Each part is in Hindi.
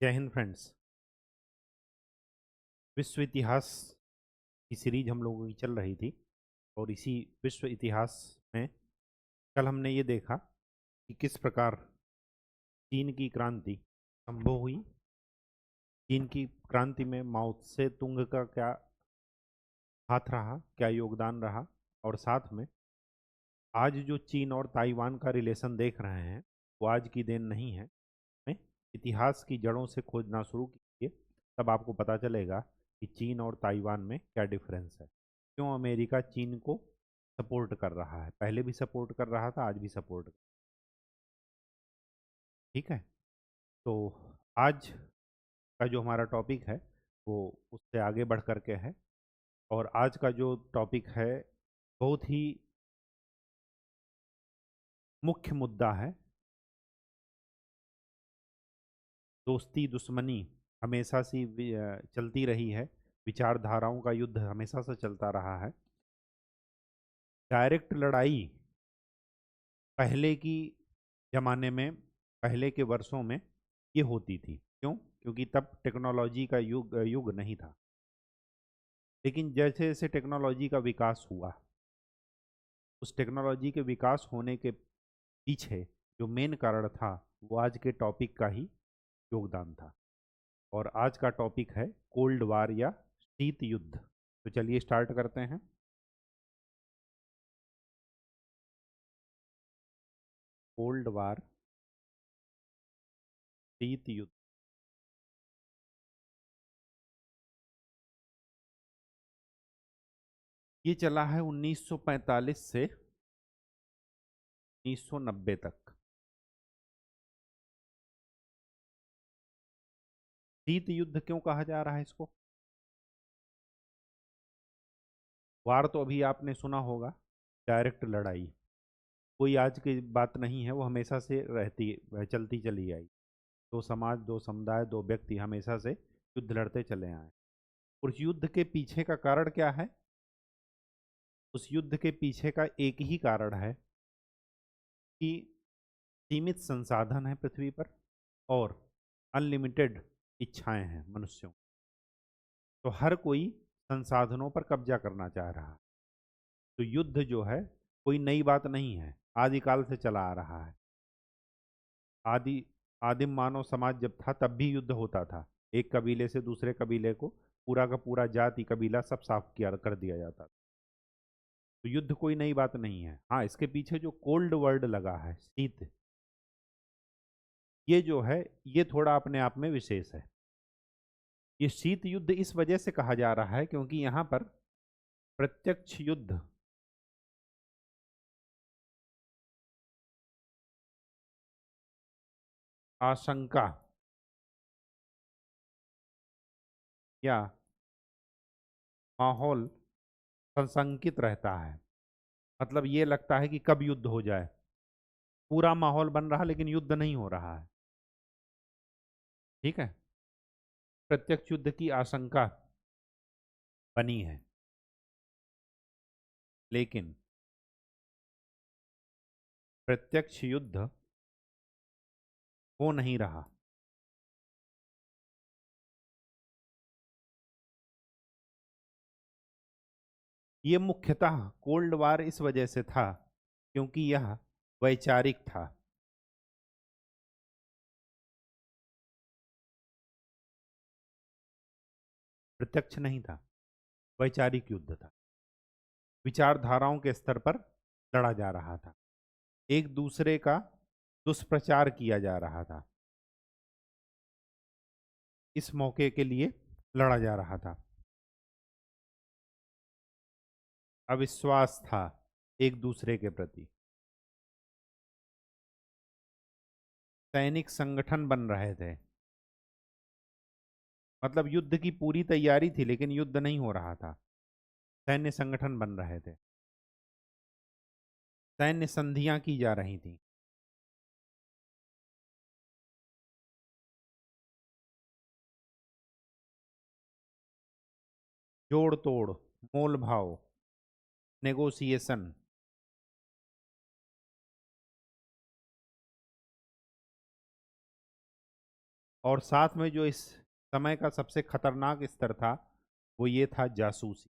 जय हिंद फ्रेंड्स। विश्व इतिहास की सीरीज हम लोगों की चल रही थी और इसी विश्व इतिहास में कल हमने ये देखा कि किस प्रकार चीन की क्रांति संभव हुई। चीन की क्रांति में माओ से तुंग का क्या हाथ रहा, क्या योगदान रहा, और साथ में आज जो चीन और ताइवान का रिलेशन देख रहे हैं वो आज की देन नहीं है। में इतिहास की जड़ों से खोजना शुरू कीजिए, तब आपको पता चलेगा कि चीन और ताइवान में क्या डिफरेंस है, क्यों अमेरिका चीन को सपोर्ट कर रहा है। पहले भी सपोर्ट कर रहा था, आज भी सपोर्ट। ठीक है, तो आज का जो हमारा टॉपिक है वो उससे आगे बढ़ करके है। और आज का जो टॉपिक है बहुत ही मुख्य मुद्दा है। दोस्ती दुश्मनी हमेशा से चलती रही है, विचारधाराओं का युद्ध हमेशा से चलता रहा है। डायरेक्ट लड़ाई पहले की ज़माने में, पहले के वर्षों में ये होती थी। क्यों? क्योंकि तब टेक्नोलॉजी का युग युग नहीं था। लेकिन जैसे जैसे टेक्नोलॉजी का विकास हुआ, उस टेक्नोलॉजी के विकास होने के पीछे जो मेन कारण था वो आज के टॉपिक का ही योगदान था। और आज का टॉपिक है कोल्ड वार या शीत युद्ध। तो चलिए स्टार्ट करते हैं। कोल्ड वार, शीत युद्ध। ये चला है 1945 से 1990 तक। शीत युद्ध क्यों कहा जा रहा है इसको? वार तो अभी आपने सुना होगा, डायरेक्ट लड़ाई। कोई आज की बात नहीं है, वो हमेशा से रहती चलती चली आई। दो समाज, दो समुदाय, दो व्यक्ति हमेशा से युद्ध लड़ते चले आए। उस युद्ध के पीछे का कारण क्या है? उस युद्ध के पीछे का एक ही कारण है कि सीमित संसाधन है पृथ्वी पर और अनलिमिटेड इच्छाएं हैं मनुष्यों। तो हर कोई संसाधनों पर कब्जा करना चाह रहा है। तो युद्ध जो है कोई नई बात नहीं है, आदिकाल से चला आ रहा है। आदि आदिम मानव समाज जब था तब भी युद्ध होता था। एक कबीले से दूसरे कबीले को, पूरा का पूरा जाति कबीला सब साफ किया कर दिया जाता था। तो युद्ध कोई नई बात नहीं है। हाँ, इसके पीछे जो कोल्ड वर्ड लगा है, शीत, ये जो है ये थोड़ा अपने आप में विशेष है। ये शीत युद्ध इस वजह से कहा जा रहा है क्योंकि यहाँ पर प्रत्यक्ष युद्ध आशंका या माहौल संशंकित रहता है। मतलब ये लगता है कि कब युद्ध हो जाए। पूरा माहौल बन रहा लेकिन युद्ध नहीं हो रहा है। ठीक है, प्रत्यक्ष युद्ध की आशंका बनी है लेकिन प्रत्यक्ष युद्ध हो नहीं रहा। ये मुख्यतः कोल्ड वार इस वजह से था क्योंकि यह वैचारिक था। प्रत्यक्ष नहीं था, वैचारिक युद्ध था। विचारधाराओं के स्तर पर लड़ा जा रहा था, एक दूसरे का दुष्प्रचार किया जा रहा था। इस मौके के लिए लड़ा जा रहा था। अविश्वास था एक दूसरे के प्रति। सैनिक संगठन बन रहे थे। मतलब युद्ध की पूरी तैयारी थी लेकिन युद्ध नहीं हो रहा था। सैन्य संगठन बन रहे थे, सैन्य संधियां की जा रही थी। जोड़ तोड़, मोल भाव, नेगोशिएशन। और साथ में जो इस समय का सबसे खतरनाक स्तर था वो ये था जासूसी।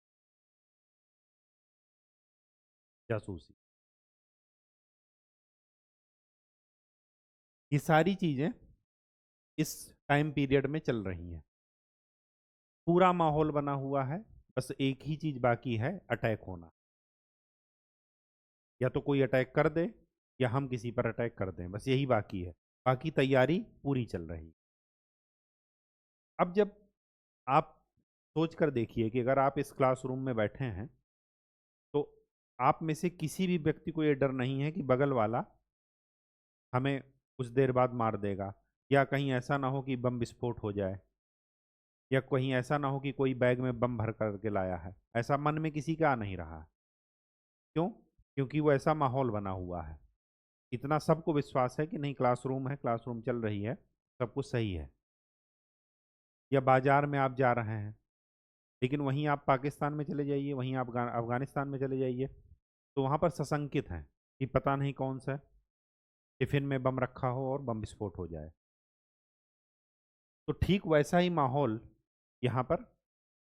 जासूसी, ये सारी चीजें इस टाइम पीरियड में चल रही हैं। पूरा माहौल बना हुआ है, बस एक ही चीज बाकी है, अटैक होना। या तो कोई अटैक कर दे या हम किसी पर अटैक कर दें, बस यही बाकी है। बाकी तैयारी पूरी चल रही। अब जब आप सोच कर देखिए कि अगर आप इस क्लासरूम में बैठे हैं तो आप में से किसी भी व्यक्ति को ये डर नहीं है कि बगल वाला हमें कुछ देर बाद मार देगा, या कहीं ऐसा ना हो कि बम विस्फोट हो जाए, या कहीं ऐसा ना हो कि कोई बैग में बम भर करके लाया है। ऐसा मन में किसी का आ नहीं रहा। क्यों? क्योंकि वो ऐसा माहौल बना हुआ है। इतना सबको विश्वास है कि नहीं, क्लासरूम है, क्लासरूम चल रही है, सब कुछ सही है। या बाजार में आप जा रहे हैं, लेकिन वहीं आप पाकिस्तान में चले जाइए, वहीं आप अफगानिस्तान में चले जाइए, तो वहाँ पर सशंकित हैं कि पता नहीं कौन सा टिफिन में बम रखा हो और बम विस्फोट हो जाए। तो ठीक वैसा ही माहौल यहाँ पर,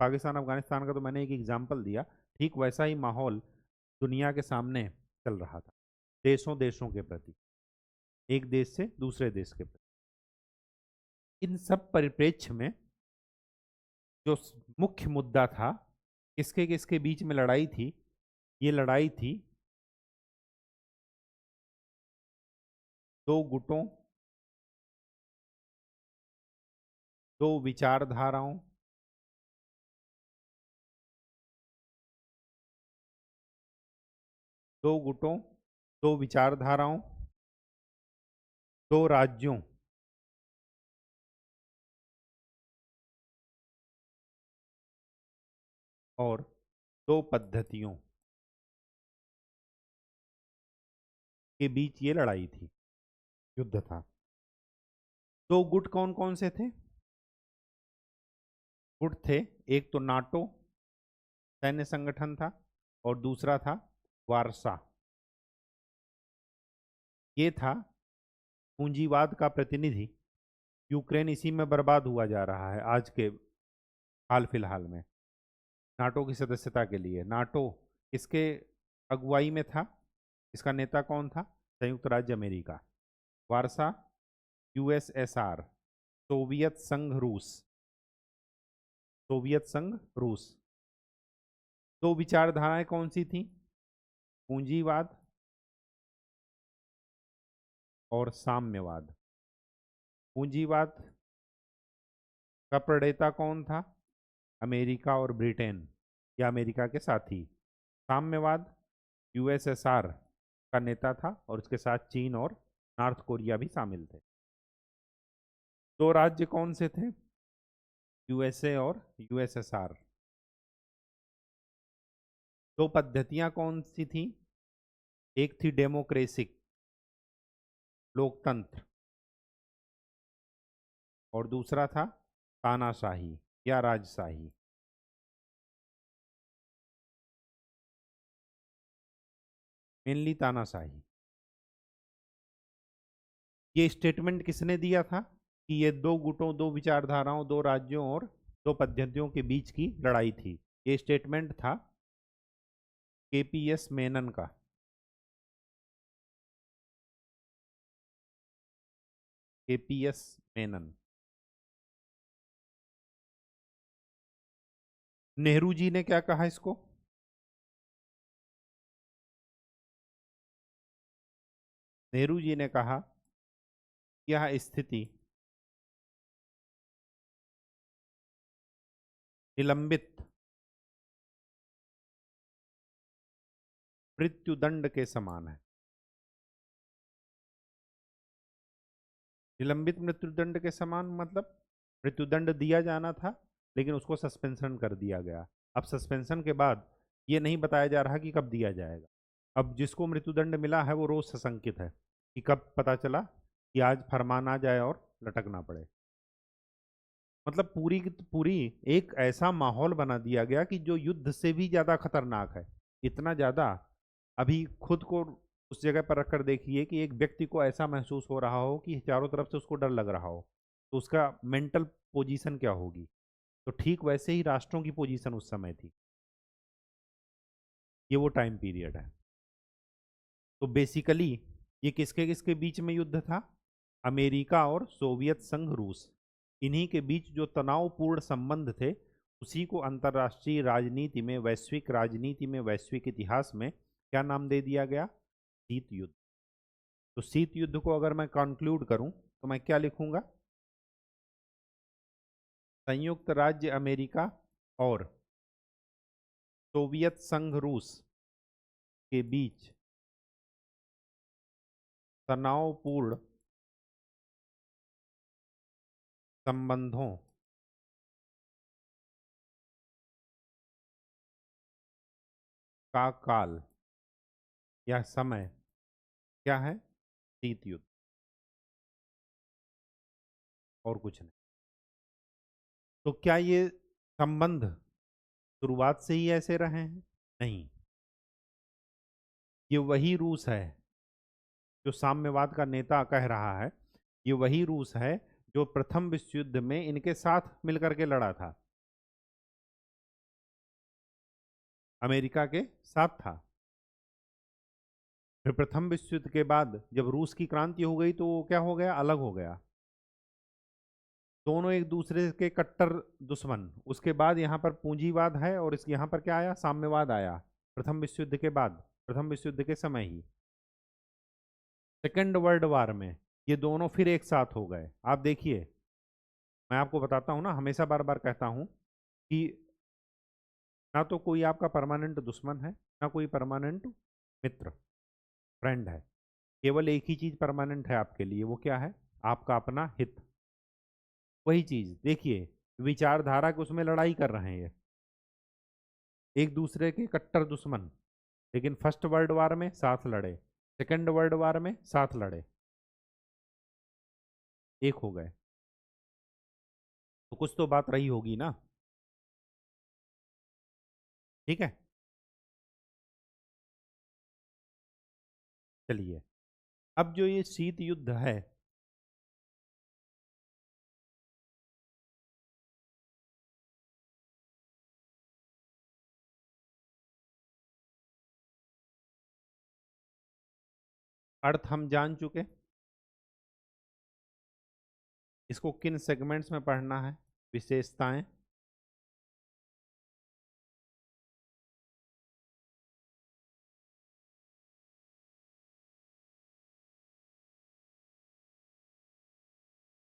पाकिस्तान अफगानिस्तान का तो मैंने एक एग्जाम्पल दिया, ठीक वैसा ही माहौल दुनिया के सामने चल रहा था, देशों देशों के प्रति, एक देश से दूसरे देश के प्रति। इन सब परिप्रेक्ष्य में जो मुख्य मुद्दा था, किसके किसके बीच में लड़ाई थी, ये लड़ाई थी दो गुटों, दो विचारधाराओं, दो गुटों, दो विचारधाराओं, दो राज्यों और दो पद्धतियों के बीच ये लड़ाई थी, युद्ध था। दो गुट कौन कौन से थे? गुट थे, एक तो नाटो सैन्य संगठन था और दूसरा था वारसा। ये था पूंजीवाद का प्रतिनिधि। यूक्रेन इसी में बर्बाद हुआ जा रहा है आज के हाल फिलहाल में। नाटो की सदस्यता के लिए नाटो किसके अगुवाई में था? इसका नेता कौन था? संयुक्त राज्य अमेरिका। वारसा यूएसएसआर, सोवियत संघ रूस। सोवियत संघ रूस। दो विचारधाराएं कौन सी थी? पूंजीवाद और साम्यवाद। पूंजीवाद का प्रणेता कौन था? अमेरिका और ब्रिटेन, या अमेरिका के साथी। साम्यवाद यूएसएसआर का नेता था और उसके साथ चीन और नॉर्थ कोरिया भी शामिल थे। दो राज्य कौन से थे? यूएसए और यूएसएसआर। दो पद्धतियां कौन सी थी? एक थी डेमोक्रेसिक, लोकतंत्र, और दूसरा था तानाशाही या राजशाही। मेनली तानाशाही। ये स्टेटमेंट किसने दिया था कि ये दो गुटों, दो विचारधाराओं, दो राज्यों और दो पद्धतियों के बीच की लड़ाई थी? ये स्टेटमेंट था केपीएस मेनन का। केपीएस मेनन। नेहरू जी ने क्या कहा इसको? नेहरू जी ने कहा यह स्थिति निलंबित मृत्युदंड के समान है। निलंबित मृत्युदंड के समान मतलब मृत्युदंड दिया जाना था लेकिन उसको सस्पेंशन कर दिया गया। अब सस्पेंशन के बाद ये नहीं बताया जा रहा कि कब दिया जाएगा। अब जिसको मृत्युदंड मिला है वो रोज सशंकित है कि कब पता चला कि आज फरमान आ जाए और लटकना पड़े। मतलब पूरी की पूरी एक ऐसा माहौल बना दिया गया कि जो युद्ध से भी ज्यादा खतरनाक है। इतना ज्यादा, अभी खुद को उस जगह पर रखकर देखिए कि एक व्यक्ति को ऐसा महसूस हो रहा हो कि चारों तरफ से उसको डर लग रहा हो, तो उसका मेंटल पोजीशन क्या होगी। तो ठीक वैसे ही राष्ट्रों की पोजीशन उस समय थी। ये वो टाइम पीरियड है। तो बेसिकली ये किसके किसके बीच में युद्ध था। अमेरिका और सोवियत संघ रूस, इन्हीं के बीच जो तनावपूर्ण संबंध थे, उसी को अंतर्राष्ट्रीय राजनीति में, वैश्विक राजनीति में, वैश्विक इतिहास में क्या नाम दे दिया गया। शीत युद्ध। तो शीत युद्ध को अगर मैं कंक्लूड करूं तो मैं क्या लिखूंगा। संयुक्त राज्य अमेरिका और सोवियत संघ रूस के बीच तनावपूर्ण संबंधों का काल या समय क्या है। शीत युद्ध। और कुछ नहीं। तो क्या ये संबंध शुरुआत से ही ऐसे रहे हैं। नहीं। ये वही रूस है जो साम्यवाद का नेता कह रहा है। ये वही रूस है जो प्रथम विश्व युद्ध में इनके साथ मिलकर के लड़ा था, अमेरिका के साथ था। फिर प्रथम विश्व युद्ध के बाद जब रूस की क्रांति हो गई तो वो क्या हो गया, अलग हो गया। दोनों एक दूसरे के कट्टर दुश्मन। उसके बाद यहाँ पर पूंजीवाद है और इस यहाँ पर क्या आया, साम्यवाद आया। प्रथम विश्व युद्ध के बाद, प्रथम विश्व युद्ध के समय ही सेकेंड वर्ल्ड वार में ये दोनों फिर एक साथ हो गए। आप देखिए, मैं आपको बताता हूँ ना, हमेशा बार बार कहता हूँ कि ना तो कोई आपका परमानेंट दुश्मन है, ना कोई परमानेंट मित्र, फ्रेंड है। केवल एक ही चीज परमानेंट है आपके लिए, वो क्या है, आपका अपना हित। वही चीज देखिए, विचारधारा के उसमें लड़ाई कर रहे हैं ये, एक दूसरे के कट्टर दुश्मन, लेकिन फर्स्ट वर्ल्ड वार में साथ लड़े, सेकेंड वर्ल्ड वार में साथ लड़े, एक हो गए। तो कुछ तो बात रही होगी ना। ठीक है, चलिए। अब जो ये शीत युद्ध है, अर्थ हम जान चुके, इसको किन सेगमेंट्स में पढ़ना है, विशेषताएं,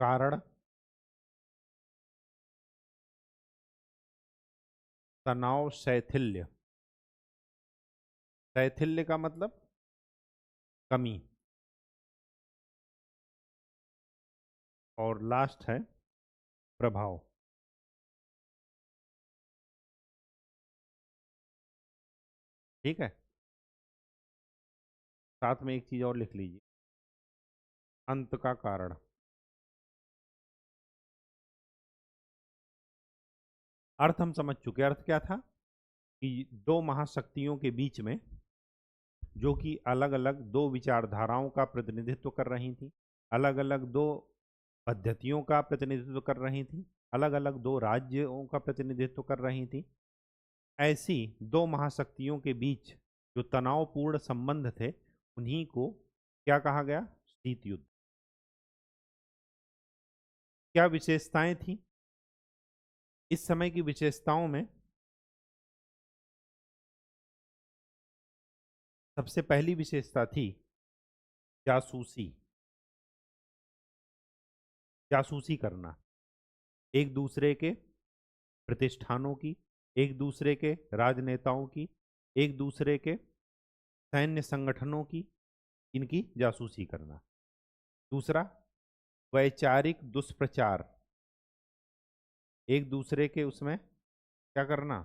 कारण, तनाव, शैथिल्य। शैथिल्य का मतलब कमी, और लास्ट है प्रभाव। ठीक है, साथ में एक चीज और लिख लीजिए, अंत का कारण। अर्थ हम समझ चुके। अर्थ क्या था कि दो महाशक्तियों के बीच में, जो कि अलग अलग दो विचारधाराओं का प्रतिनिधित्व कर रही थी, अलग अलग दो पद्धतियों का प्रतिनिधित्व कर रही थी, अलग अलग दो राज्यों का प्रतिनिधित्व कर रही थी, ऐसी दो महाशक्तियों के बीच जो तनावपूर्ण संबंध थे, उन्हीं को क्या कहा गया, शीत युद्ध। क्या विशेषताएं थी इस समय की विशेषताओं में। सबसे पहली विशेषता थी जासूसी। जासूसी करना एक दूसरे के प्रतिष्ठानों की, एक दूसरे के राजनेताओं की, एक दूसरे के सैन्य संगठनों की, इनकी जासूसी करना। दूसरा, वैचारिक दुष्प्रचार, एक दूसरे के उसमें क्या करना,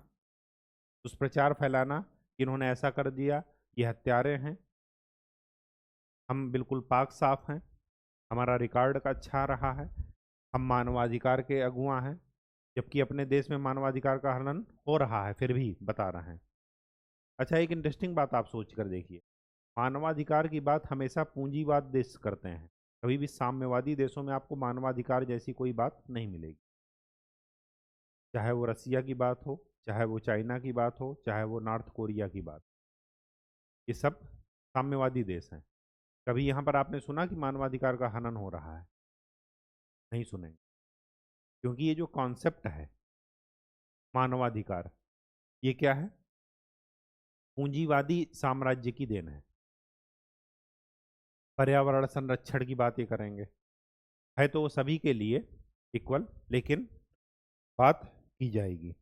दुष्प्रचार फैलाना कि इन्होंने ऐसा कर दिया, ये हत्यारे हैं, हम बिल्कुल पाक साफ हैं, हमारा रिकॉर्ड का अच्छा रहा है, हम मानवाधिकार के अगुआ हैं, जबकि अपने देश में मानवाधिकार का हनन हो रहा है फिर भी बता रहे हैं। अच्छा, एक इंटरेस्टिंग बात आप सोच कर देखिए, मानवाधिकार की बात हमेशा पूंजीवाद देश करते हैं, कभी भी साम्यवादी देशों में आपको मानवाधिकार जैसी कोई बात नहीं मिलेगी। चाहे वो रसिया की बात हो, चाहे वो चाइना की बात हो, चाहे वो नॉर्थ कोरिया की बात, ये सब साम्यवादी देश हैं। कभी यहाँ पर आपने सुना कि मानवाधिकार का हनन हो रहा है? नहीं सुनेंगे, क्योंकि ये जो कॉन्सेप्ट है मानवाधिकार, ये क्या है? पूंजीवादी साम्राज्य की देन है। पर्यावरण संरक्षण की बात ये करेंगे, है तो वो सभी के लिए इक्वल, लेकिन बात की जाएगी।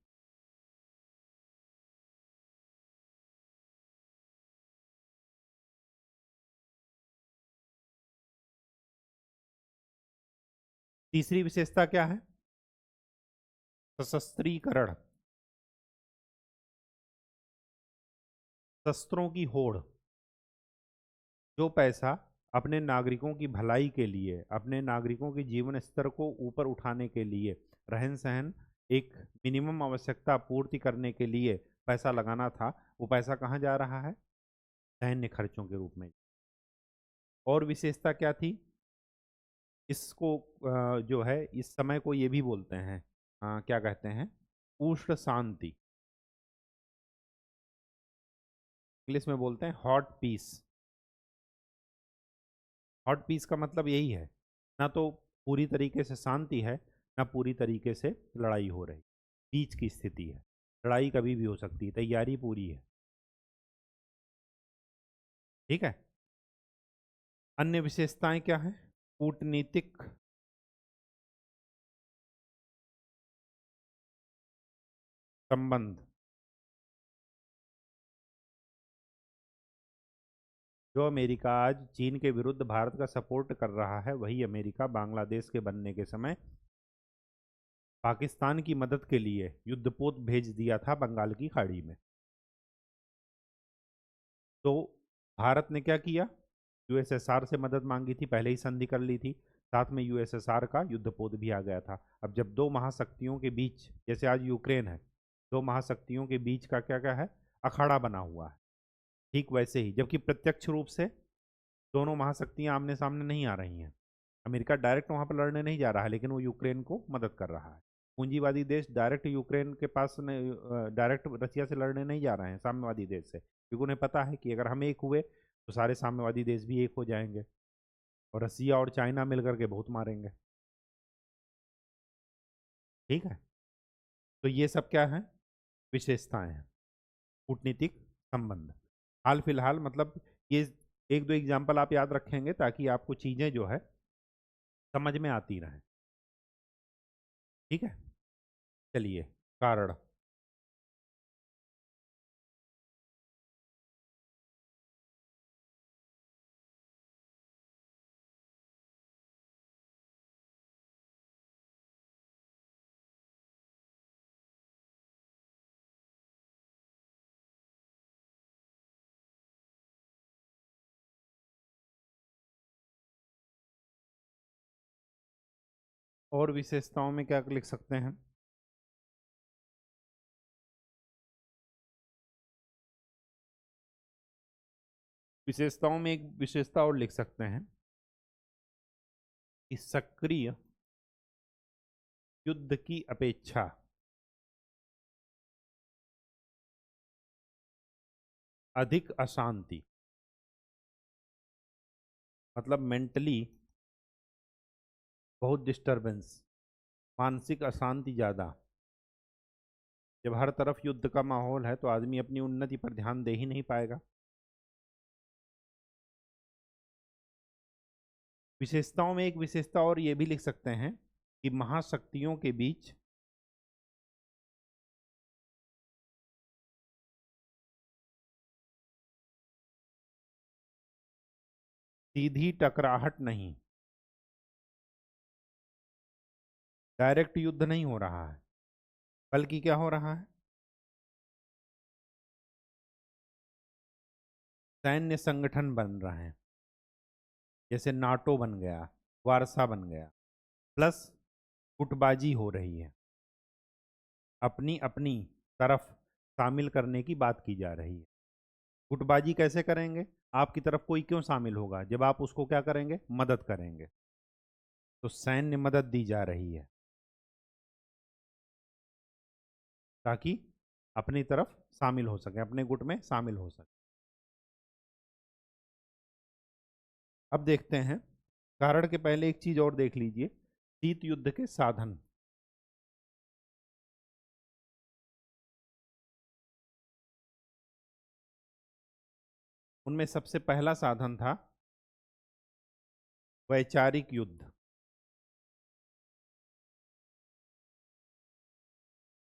तीसरी विशेषता क्या है? सशस्त्रीकरण, शस्त्रों की होड़। जो पैसा अपने नागरिकों की भलाई के लिए, अपने नागरिकों के जीवन स्तर को ऊपर उठाने के लिए, रहन सहन, एक मिनिमम आवश्यकता पूर्ति करने के लिए पैसा लगाना था, वो पैसा कहाँ जा रहा है? सैन्य खर्चों के रूप में। और विशेषता क्या थी? इसको जो है इस समय को ये भी बोलते हैं, क्या कहते हैं, उष्ण शांति। इंग्लिश में बोलते हैं हॉट पीस। हॉट पीस का मतलब यही है, ना तो पूरी तरीके से शांति है, ना पूरी तरीके से लड़ाई हो रही, बीच की स्थिति है। लड़ाई कभी भी हो सकती है, तैयारी पूरी है। ठीक है। अन्य विशेषताएं क्या हैं? कूटनीतिक संबंध। जो अमेरिका आज चीन के विरुद्ध भारत का सपोर्ट कर रहा है, वही अमेरिका बांग्लादेश के बनने के समय पाकिस्तान की मदद के लिए युद्धपोत भेज दिया था बंगाल की खाड़ी में। तो भारत ने क्या किया? यूएसएसआर से मदद मांगी थी, पहले ही संधि कर ली थी, साथ में यूएसएसआर का युद्धपोत भी आ गया था। अब जब दो महाशक्तियों के बीच, जैसे आज यूक्रेन है, दो महाशक्तियों के बीच का क्या क्या है, अखाड़ा बना हुआ है, ठीक वैसे ही, जबकि प्रत्यक्ष रूप से दोनों महाशक्तियां आमने सामने नहीं आ रही हैं। अमेरिका डायरेक्ट वहां पर लड़ने नहीं जा रहा है, लेकिन वो यूक्रेन को मदद कर रहा है। पूंजीवादी देश डायरेक्ट यूक्रेन के पास, डायरेक्ट रसिया से लड़ने नहीं जा रहे हैं साम्यवादी देश से, क्योंकि उन्हें पता है कि अगर हम एक हुए तो सारे साम्यवादी देश भी एक हो जाएंगे, और रसिया और चाइना मिलकर के बहुत मारेंगे। ठीक है। तो ये सब क्या है? विशेषताएं हैं। कूटनीतिक संबंध। हाल फिलहाल मतलब, ये एक दो एग्जाम्पल आप याद रखेंगे ताकि आपको चीजें जो है समझ में आती रहें। ठीक है। चलिए, कारण। और विशेषताओं में क्या लिख सकते हैं? विशेषताओं में एक विशेषता और लिख सकते हैं कि सक्रिय युद्ध की अपेक्षा अधिक अशांति, मतलब मेंटली बहुत डिस्टरबेंस, मानसिक अशांति ज़्यादा। जब हर तरफ युद्ध का माहौल है तो आदमी अपनी उन्नति पर ध्यान दे ही नहीं पाएगा। विशेषताओं में एक विशेषता और ये भी लिख सकते हैं कि महाशक्तियों के बीच सीधी टकराहट नहीं, डायरेक्ट युद्ध नहीं हो रहा है, बल्कि क्या हो रहा है? सैन्य संगठन बन रहे हैं, जैसे नाटो बन गया, वारसा बन गया, प्लस गुटबाजी हो रही है, अपनी अपनी तरफ शामिल करने की बात की जा रही है। गुटबाजी कैसे करेंगे? आपकी तरफ कोई क्यों शामिल होगा जब आप उसको क्या करेंगे? मदद करेंगे। तो सैन्य मदद दी जा रही है ताकि अपनी तरफ शामिल हो सके, अपने गुट में शामिल हो सके। अब देखते हैं कारण के पहले एक चीज और देख लीजिए, शीत युद्ध के साधन। उनमें सबसे पहला साधन था वैचारिक युद्ध।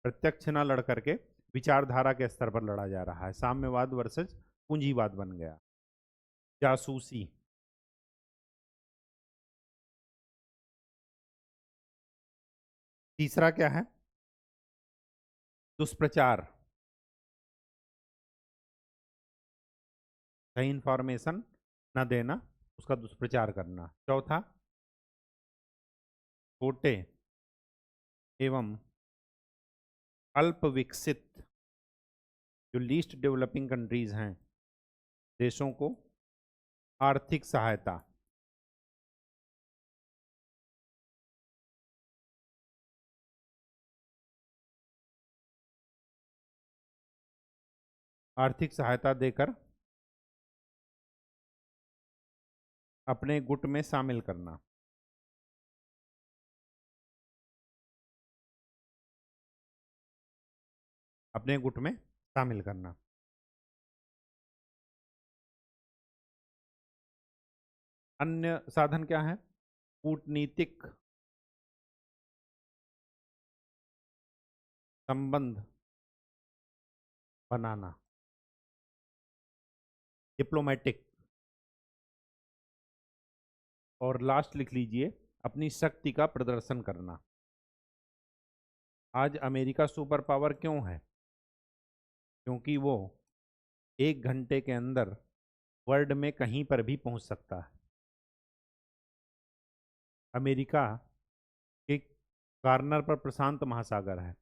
प्रत्यक्ष न लड़ करके विचारधारा के स्तर पर लड़ा जा रहा है। साम्यवाद वर्सेस पूंजीवाद बन गया। जासूसी, तीसरा क्या है? दुष्प्रचार, सही इंफॉर्मेशन न देना, उसका दुष्प्रचार करना। चौथा, छोटे एवं अल्प विकसित जो लीस्ट डेवलपिंग कंट्रीज हैं, देशों को आर्थिक सहायता। आर्थिक सहायता देकर अपने गुट में शामिल करना। अपने गुट में शामिल करना। अन्य साधन क्या है? कूटनीतिक संबंध बनाना, डिप्लोमेटिक। और लास्ट लिख लीजिए, अपनी शक्ति का प्रदर्शन करना। आज अमेरिका सुपर पावर क्यों है? क्योंकि वो 1 घंटे के अंदर वर्ल्ड में कहीं पर भी पहुंच सकता है। अमेरिका के कॉर्नर पर प्रशांत महासागर है,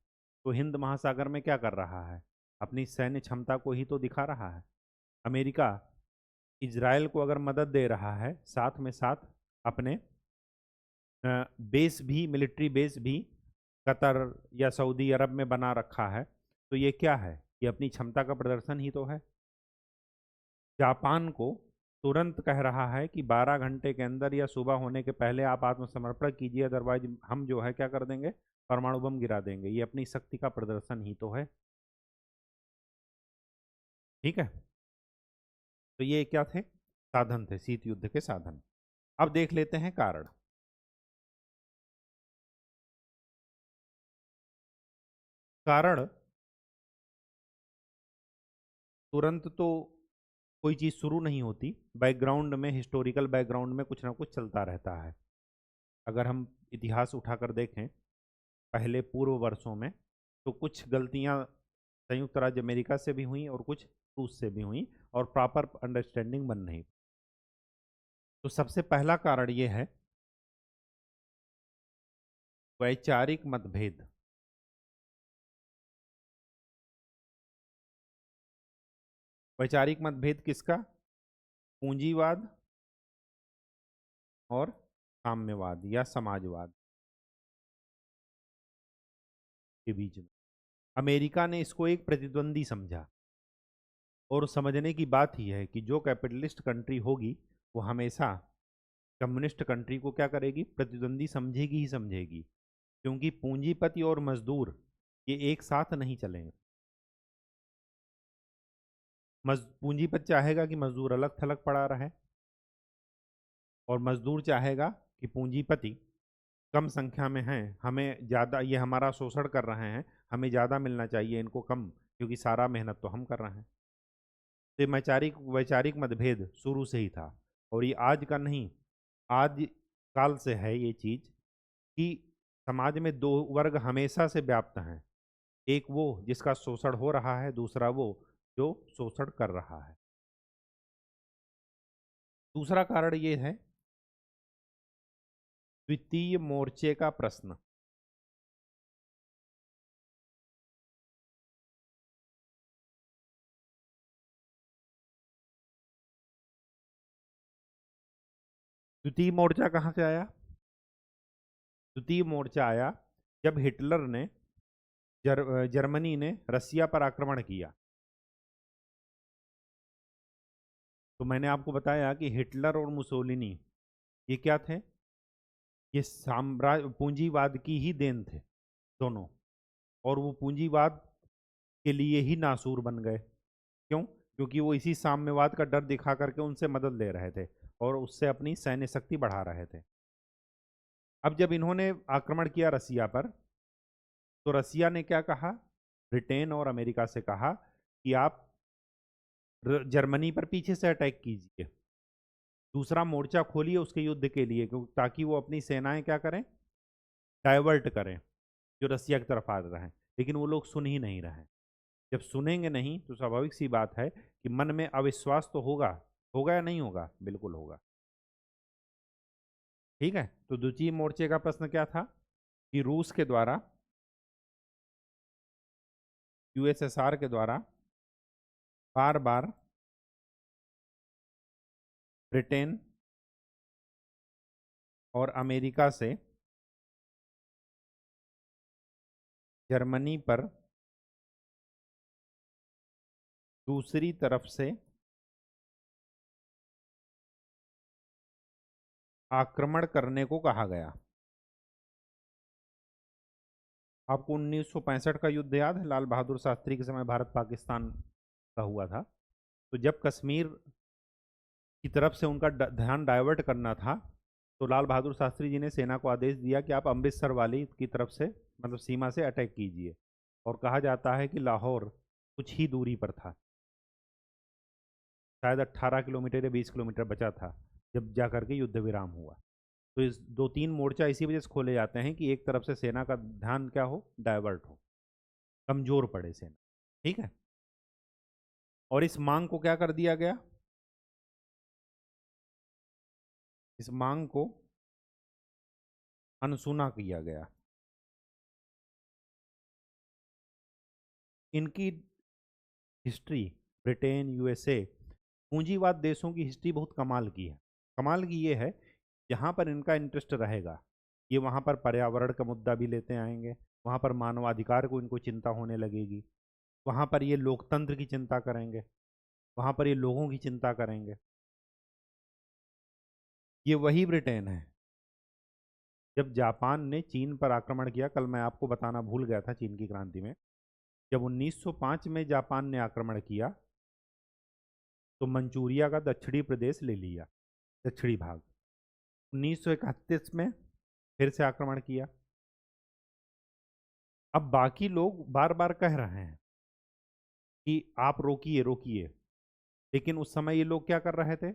तो हिंद महासागर में क्या कर रहा है? अपनी सैन्य क्षमता को ही तो दिखा रहा है। अमेरिका इजराइल को अगर मदद दे रहा है, साथ में साथ अपने बेस भी, मिलिट्री बेस भी कतर या सऊदी अरब में बना रखा है, तो ये क्या है? ये अपनी क्षमता का प्रदर्शन ही तो है। जापान को तुरंत कह रहा है कि 12 घंटे के अंदर या सुबह होने के पहले आप आत्मसमर्पण कीजिए, अदरवाइज हम जो है क्या कर देंगे? परमाणु बम गिरा देंगे। ये अपनी शक्ति का प्रदर्शन ही तो है। ठीक है, तो ये क्या थे? साधन थे, शीत युद्ध के साधन। अब देख लेते हैं कारण। कारण तुरंत तो कोई चीज़ शुरू नहीं होती, बैकग्राउंड में, हिस्टोरिकल बैकग्राउंड में कुछ ना कुछ चलता रहता है। अगर हम इतिहास उठाकर देखें पहले पूर्व वर्षों में, तो कुछ गलतियां संयुक्त राज्य अमेरिका से भी हुई और कुछ रूस से भी हुई, और प्रॉपर अंडरस्टैंडिंग बन नहीं। तो सबसे पहला कारण ये है वैचारिक मतभेद। वैचारिक मतभेद किसका? पूंजीवाद और साम्यवाद या समाजवाद के बीच में। अमेरिका ने इसको एक प्रतिद्वंदी समझा, और समझने की बात ही है कि जो कैपिटलिस्ट कंट्री होगी वो हमेशा कम्युनिस्ट कंट्री को क्या करेगी? प्रतिद्वंदी समझेगी ही समझेगी। क्योंकि पूंजीपति और मजदूर ये एक साथ नहीं चलेंगे। पूंजीपति चाहेगा कि मजदूर अलग थलग पड़ा रहे, और मजदूर चाहेगा कि पूंजीपति कम संख्या में हैं, हमें ज़्यादा, ये हमारा शोषण कर रहे हैं, हमें ज़्यादा मिलना चाहिए, इनको कम, क्योंकि सारा मेहनत तो हम कर रहे हैं। तो वैचारिक वैचारिक मतभेद शुरू से ही था, और ये आज का नहीं, आज काल से है ये चीज़ कि समाज में दो वर्ग हमेशा से व्याप्त हैं। एक वो जिसका शोषण हो रहा है, दूसरा वो जो शोषण कर रहा है। दूसरा कारण ये है द्वितीय मोर्चे का प्रश्न। द्वितीय मोर्चा कहाँ से आया? द्वितीय मोर्चा आया जब हिटलर ने जर्मनी ने रसिया पर आक्रमण किया। तो मैंने आपको बताया कि हिटलर और मुसोलिनी ये क्या थे? ये साम्राज्य पूंजीवाद की ही देन थे दोनों, और वो पूंजीवाद के लिए ही नासूर बन गए। क्यों? क्योंकि वो इसी साम्यवाद का डर दिखा करके उनसे मदद ले रहे थे और उससे अपनी सैन्य शक्ति बढ़ा रहे थे। अब जब इन्होंने आक्रमण किया रसिया पर, तो रसिया ने क्या कहा? ब्रिटेन और अमेरिका से कहा कि आप जर्मनी पर पीछे से अटैक कीजिए, दूसरा मोर्चा खोलिए उसके युद्ध के लिए, ताकि वो अपनी सेनाएं क्या करें? डाइवर्ट करें, जो रसिया की तरफ आ रहे हैं। लेकिन वो लोग सुन ही नहीं रहे। जब सुनेंगे नहीं तो स्वाभाविक सी बात है कि मन में अविश्वास तो होगा। होगा या नहीं होगा? बिल्कुल होगा। ठीक है, तो द्वितीय मोर्चे का प्रश्न क्या था? कि रूस के द्वारा, यूएसएसआर के द्वारा बार बार ब्रिटेन और अमेरिका से जर्मनी पर दूसरी तरफ से आक्रमण करने को कहा गया। आपको 1965 का युद्ध याद है? लाल बहादुर शास्त्री के समय भारत पाकिस्तान का हुआ था। तो जब कश्मीर की तरफ से उनका ध्यान डाइवर्ट करना था, तो लाल बहादुर शास्त्री जी ने सेना को आदेश दिया कि आप अमृतसर वाली की तरफ से, मतलब सीमा से अटैक कीजिए। और कहा जाता है कि लाहौर कुछ ही दूरी पर था, शायद 18 किलोमीटर या 20 किलोमीटर बचा था जब जा करके युद्ध विराम हुआ। तो इस 2-3 मोर्चा इसी वजह से खोले जाते हैं कि एक तरफ से सेना का ध्यान क्या हो? डाइवर्ट हो, कमजोर पड़े सेना। ठीक है, और इस मांग को क्या कर दिया गया? इस मांग को अनसुना किया गया। इनकी हिस्ट्री, ब्रिटेन, यूएसए, पूंजीवाद देशों की हिस्ट्री बहुत कमाल की है। कमाल की ये है, जहाँ पर इनका इंटरेस्ट रहेगा, ये वहाँ पर पर्यावरण का मुद्दा भी लेते आएंगे, वहाँ पर मानवाधिकार को इनको चिंता होने लगेगी, वहाँ पर ये लोकतंत्र की चिंता करेंगे, वहाँ पर ये लोगों की चिंता करेंगे। ये वही ब्रिटेन है जब जापान ने चीन पर आक्रमण किया। कल मैं आपको बताना भूल गया था चीन की क्रांति में, जब 1905 में जापान ने आक्रमण किया तो मंचूरिया का दक्षिणी प्रदेश ले लिया, दक्षिणी भाग। 1931 में फिर से आक्रमण किया। अब बाकी लोग बार बार कह रहे हैं कि आप रोकिए रोकिए, लेकिन उस समय ये लोग क्या कर रहे थे?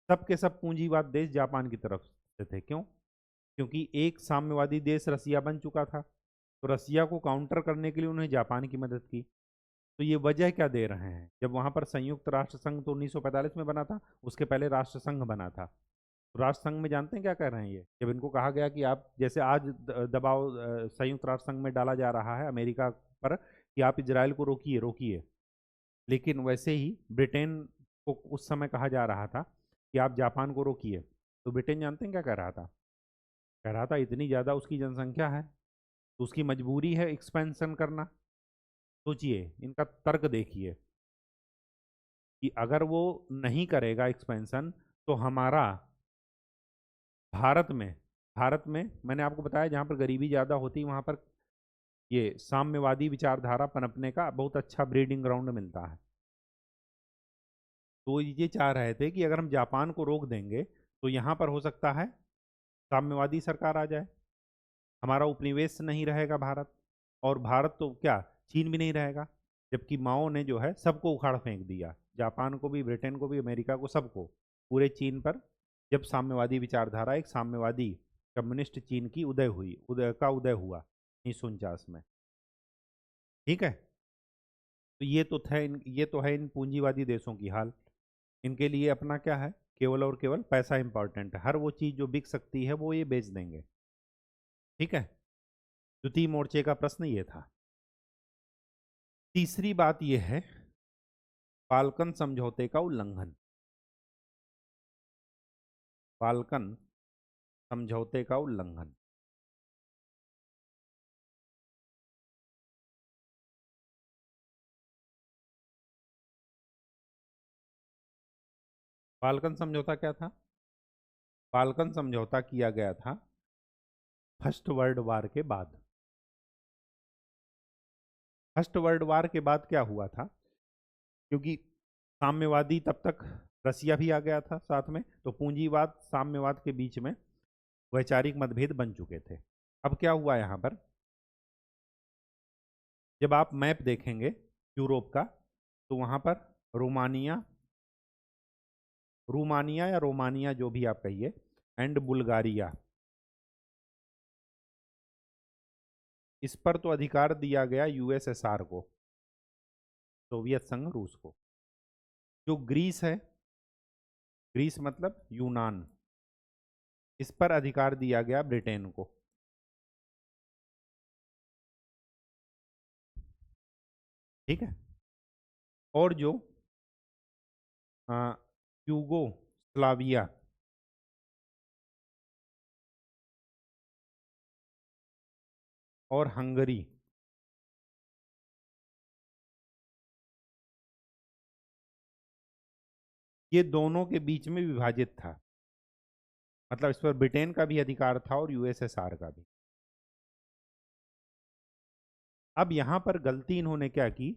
सब के सब पूंजीवाद देश जापान की तरफ से थे। क्यों? क्योंकि एक साम्यवादी देश रसिया बन चुका था, तो रसिया को काउंटर करने के लिए उन्होंने जापान की मदद की। तो ये वजह क्या दे रहे हैं? जब वहां पर संयुक्त राष्ट्र संघ तो 1945 में बना था, उसके पहले राष्ट्र संघ बना था। तो राष्ट्र संघ में जानते हैं क्या कह रहे हैं ये? जब इनको कहा गया कि आप, जैसे आज दबाव संयुक्त राष्ट्र संघ में डाला जा रहा है अमेरिका पर कि आप इजराइल को रोकिए रोकिए, लेकिन वैसे ही ब्रिटेन को उस समय कहा जा रहा था कि आप जापान को रोकिए। तो ब्रिटेन जानते हैं क्या कह रहा था? कह रहा था इतनी ज़्यादा उसकी जनसंख्या है तो उसकी मजबूरी है एक्सपेंशन करना। सोचिए, इनका तर्क देखिए कि अगर वो नहीं करेगा एक्सपेंशन तो हमारा भारत में मैंने आपको बताया जहाँ पर गरीबी ज़्यादा होती वहाँ पर ये साम्यवादी विचारधारा पनपने का बहुत अच्छा ब्रीडिंग ग्राउंड मिलता है। तो ये चाह रहे थे कि अगर हम जापान को रोक देंगे तो यहाँ पर हो सकता है साम्यवादी सरकार आ जाए, हमारा उपनिवेश नहीं रहेगा भारत, और भारत तो क्या, चीन भी नहीं रहेगा। जबकि माओ ने जो है सबको उखाड़ फेंक दिया, जापान को भी, ब्रिटेन को भी, अमेरिका को, सबको, पूरे चीन पर। जब साम्यवादी विचारधारा, एक साम्यवादी कम्युनिस्ट चीन की उदय हुआ 1949 में। ठीक है, तो ये तो है इन पूंजीवादी देशों की हाल। इनके लिए अपना क्या है? केवल और केवल पैसा इंपॉर्टेंट है। हर वो चीज़ जो बिक सकती है वो ये बेच देंगे। ठीक है, द्वितीय मोर्चे का प्रश्न ये था। तीसरी बात यह है, फाल्कन समझौते का उल्लंघन। बाल्कन समझौते का उल्लंघन। बाल्कन समझौता क्या था? बाल्कन समझौता किया गया था फर्स्ट वर्ल्ड वार के बाद। फर्स्ट वर्ल्ड वार के बाद क्या हुआ था, क्योंकि साम्यवादी तब तक रसिया भी आ गया था साथ में, तो पूंजीवाद साम्यवाद के बीच में वैचारिक मतभेद बन चुके थे। अब क्या हुआ यहाँ पर, जब आप मैप देखेंगे यूरोप का, तो वहाँ पर रोमानिया, रूमानिया या रोमानिया जो भी आप कहिए, एंड बुल्गारिया, इस पर तो अधिकार दिया गया यूएसएसआर को, सोवियत संघ रूस को। जो ग्रीस है, ग्रीस मतलब यूनान, इस पर अधिकार दिया गया ब्रिटेन को। ठीक है। और जो यूगोस्लाविया, और हंगरी, ये दोनों के बीच में विभाजित था। मतलब इस पर ब्रिटेन का भी अधिकार था और यूएसएसआर का भी। अब यहां पर गलती इन्होंने क्या की,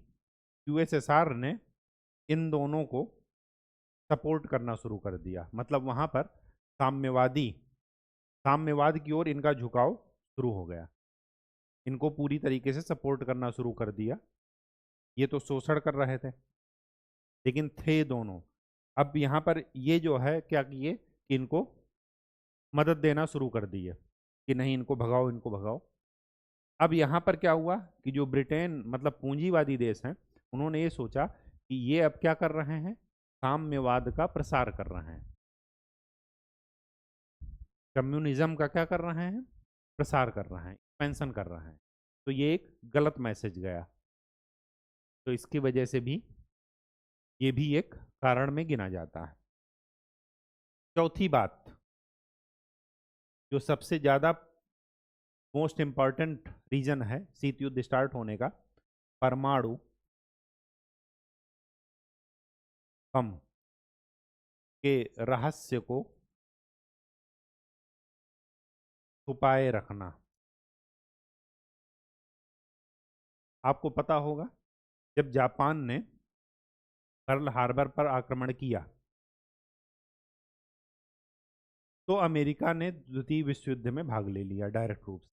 यूएसएसआर ने इन दोनों को सपोर्ट करना शुरू कर दिया। मतलब वहां पर साम्यवादी, साम्यवाद की ओर इनका झुकाव शुरू हो गया, इनको पूरी तरीके से सपोर्ट करना शुरू कर दिया। ये तो शोषण कर रहे थे, लेकिन थे दोनों। अब यहाँ पर ये जो है क्या किए कि इनको मदद देना शुरू कर दिए कि नहीं इनको भगाओ, इनको भगाओ। अब यहाँ पर क्या हुआ कि जो ब्रिटेन मतलब पूंजीवादी देश हैं, उन्होंने ये सोचा कि ये अब क्या कर रहे हैं, साम्यवाद का प्रसार कर रहे हैं, कम्युनिज्म का क्या कर रहे हैं, प्रसार कर रहे हैं, एक्सपेंशन कर रहे हैं। तो ये एक गलत मैसेज गया। तो इसकी वजह से भी ये भी एक कारण में गिना जाता है। चौथी बात, जो सबसे ज्यादा मोस्ट इंपॉर्टेंट रीजन है शीत युद्ध स्टार्ट होने का, परमाणु बम के रहस्य को छुपाए रखना। आपको पता होगा जब जापान ने पर्ल हार्बर पर आक्रमण किया, तो अमेरिका ने द्वितीय विश्व युद्ध में भाग ले लिया डायरेक्ट रूप से।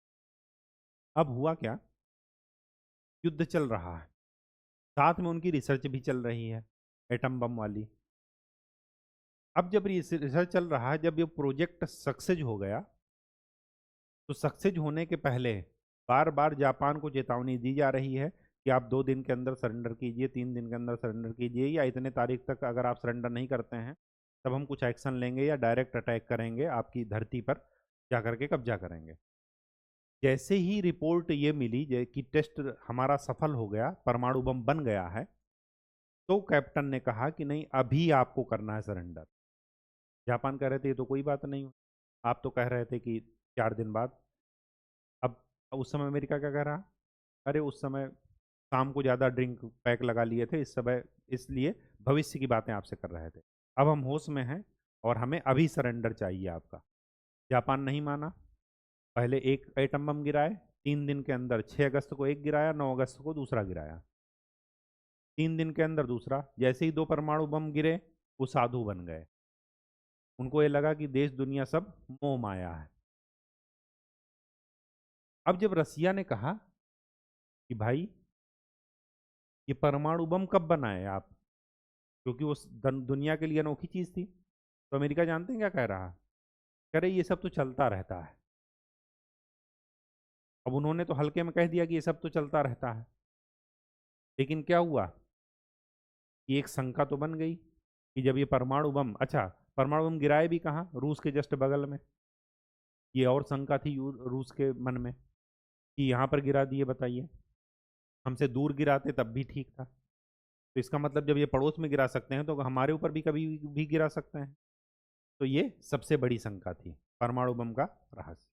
अब हुआ क्या, युद्ध चल रहा है, साथ में उनकी रिसर्च भी चल रही है एटम बम वाली। अब जब रिसर्च चल रहा है, जब ये प्रोजेक्ट सक्सेस हो गया, तो सक्सेस होने के पहले बार बार जापान को चेतावनी दी जा रही है कि आप 2 दिन के अंदर सरेंडर कीजिए, 3 दिन के अंदर सरेंडर कीजिए, या इतने तारीख तक अगर आप सरेंडर नहीं करते हैं तब हम कुछ एक्शन लेंगे या डायरेक्ट अटैक करेंगे, आपकी धरती पर जा करके कब्जा करेंगे। जैसे ही रिपोर्ट ये मिली कि टेस्ट हमारा सफल हो गया, परमाणु बम बन गया है, तो कैप्टन ने कहा कि नहीं अभी आपको करना है सरेंडर। जापान कह रहे थे ये तो कोई बात नहीं, आप तो कह रहे थे कि 4 दिन बाद। अब उस समय अमेरिका क्या कह रहा, अरे उस समय शाम को ज़्यादा ड्रिंक पैक लगा लिए थे, इस समय इसलिए भविष्य की बातें आपसे कर रहे थे। अब हम होश में हैं और हमें अभी सरेंडर चाहिए आपका। जापान नहीं माना, पहले एक एटम बम गिराए, 3 दिन के अंदर 6 अगस्त को एक गिराया, 9 अगस्त को दूसरा गिराया, 3 दिन के अंदर दूसरा। जैसे ही 2 परमाणु बम गिरे, वो साधु बन गए, उनको ये लगा कि देश दुनिया सब मोह माया है। अब जब रसिया ने कहा कि भाई ये परमाणु बम कब बनाए आप, क्योंकि वो दुनिया के लिए अनोखी चीज थी, तो अमेरिका जानते हैं क्या कह रहा, कह रहे ये सब तो चलता रहता है। अब उन्होंने तो हल्के में कह दिया कि ये सब तो चलता रहता है, लेकिन क्या हुआ कि एक शंका तो बन गई कि जब ये परमाणु बम, अच्छा परमाणु बम गिराए भी कहाँ, रूस के जस्ट बगल में। ये और शंका थी रूस के मन में कि यहाँ पर गिरा दिए, बताइए हमसे दूर गिराते तब भी ठीक था। तो इसका मतलब जब ये पड़ोस में गिरा सकते हैं तो हमारे ऊपर भी कभी भी गिरा सकते हैं। तो ये सबसे बड़ी शंका थी परमाणु बम का रहस्य।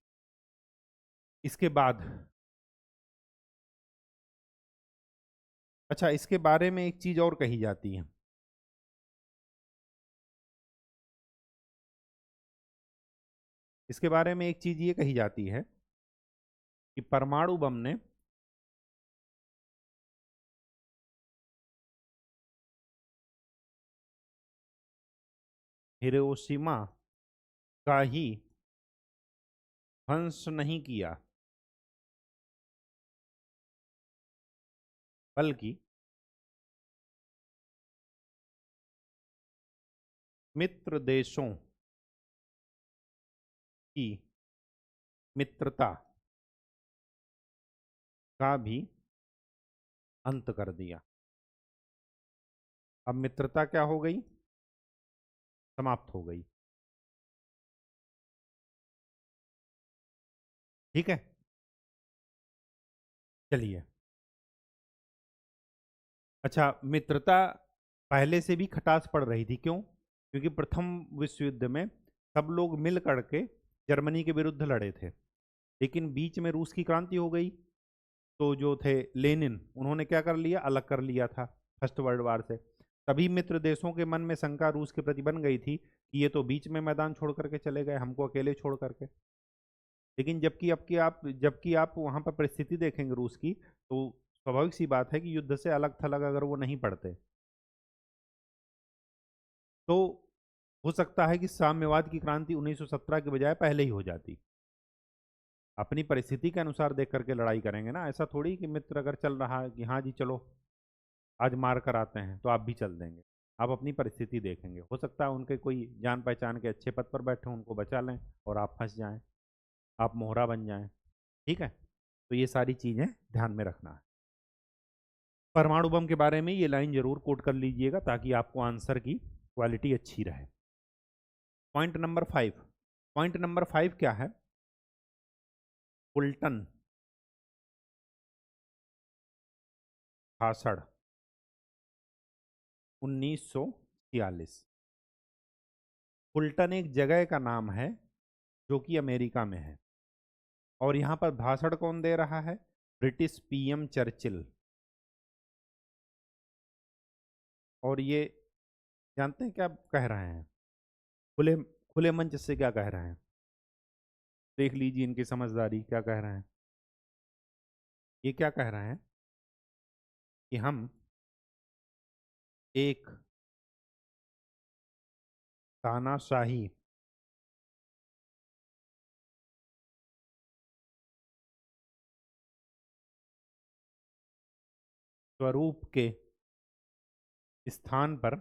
इसके बाद अच्छा, इसके बारे में एक चीज और कही जाती है। इसके बारे में एक चीज ये कही जाती है कि परमाणु बम ने हिरोशिमा का ही ध्वंस नहीं किया, बल्कि मित्र देशों की मित्रता का भी अंत कर दिया। अब मित्रता क्या हो गई? समाप्त हो गई। ठीक है, चलिए। अच्छा, मित्रता पहले से भी खटास पड़ रही थी, क्यों? क्योंकि प्रथम विश्व युद्ध में सब लोग मिल करके जर्मनी के विरुद्ध लड़े थे, लेकिन बीच में रूस की क्रांति हो गई। तो जो थे लेनिन, उन्होंने क्या कर लिया? अलग कर लिया था फर्स्ट वर्ल्ड वार से। तभी मित्र देशों के मन में शंका रूस के प्रति बन गई थी कि ये तो बीच में मैदान छोड़ करके चले गए, हमको अकेले छोड़ करके। लेकिन जबकि आप वहां पर परिस्थिति देखेंगे रूस की, तो स्वाभाविक सी बात है कि युद्ध से अलग थलग अगर वो नहीं पड़ते तो हो सकता है कि साम्यवाद की क्रांति 1917 के बजाय पहले ही हो जाती। अपनी परिस्थिति के अनुसार देख करके लड़ाई करेंगे ना, ऐसा थोड़ी कि मित्र अगर चल रहा है कि हाँ जी चलो आज मार कर आते हैं तो आप भी चल देंगे। आप अपनी परिस्थिति देखेंगे, हो सकता है उनके कोई जान पहचान के अच्छे पद पर बैठे हों, उनको बचा लें और आप फंस जाएं, आप मोहरा बन जाएं। ठीक है, तो ये सारी चीज़ें ध्यान में रखना है। परमाणु बम के बारे में ये लाइन जरूर कोट कर लीजिएगा ताकि आपको आंसर की क्वालिटी अच्छी रहे। Point number 5। पॉइंट नंबर 5 क्या है? फुल्टन भाषण 1946। फुल्टन एक जगह का नाम है जो कि अमेरिका में है, और यहाँ पर भाषण कौन दे रहा है? British PM Churchill. और ये जानते हैं क्या कह रहे हैं? खुले खुले मंच से क्या कह रहे हैं? देख लीजिए इनकी समझदारी क्या कह रहे हैं। ये क्या कह रहे हैं कि हम एक तानाशाही स्वरूप के स्थान पर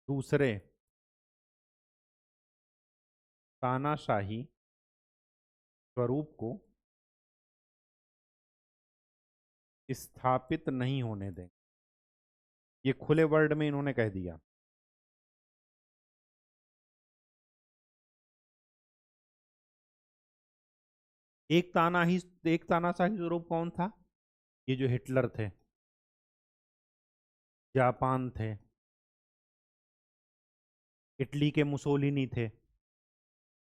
दूसरे तानाशाही स्वरूप को स्थापित नहीं होने दें। ये खुले वर्ड में इन्होंने कह दिया। एक तानाशाही स्वरूप कौन था? ये जो हिटलर थे, जापान थे, इटली के मुसोलिनी थे।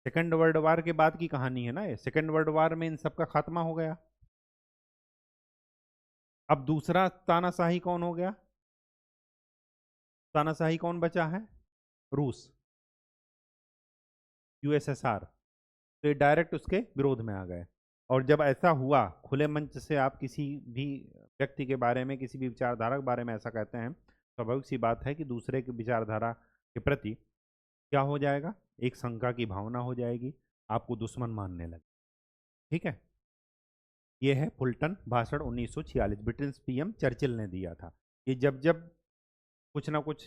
सेकेंड वर्ल्ड वार के बाद की कहानी है ना ये। सेकेंड वर्ल्ड वार में इन सब का खात्मा हो गया। अब दूसरा तानाशाही कौन हो गया? तानाशाही कौन बचा है? रूस, यूएसएसआर। तो ये डायरेक्ट उसके विरोध में आ गए। और जब ऐसा हुआ, खुले मंच से आप किसी भी व्यक्ति के बारे में, किसी भी विचारधारा के बारे में ऐसा कहते हैं, स्वाभाविक सी बात है कि दूसरे की विचारधारा के प्रति क्या हो जाएगा? एक शंका की भावना हो जाएगी, आपको दुश्मन मानने लगे। ठीक है, ये है फुल्टन भाषण 1946, ब्रिटिश पीएम चर्चिल ने दिया था। ये जब जब कुछ ना कुछ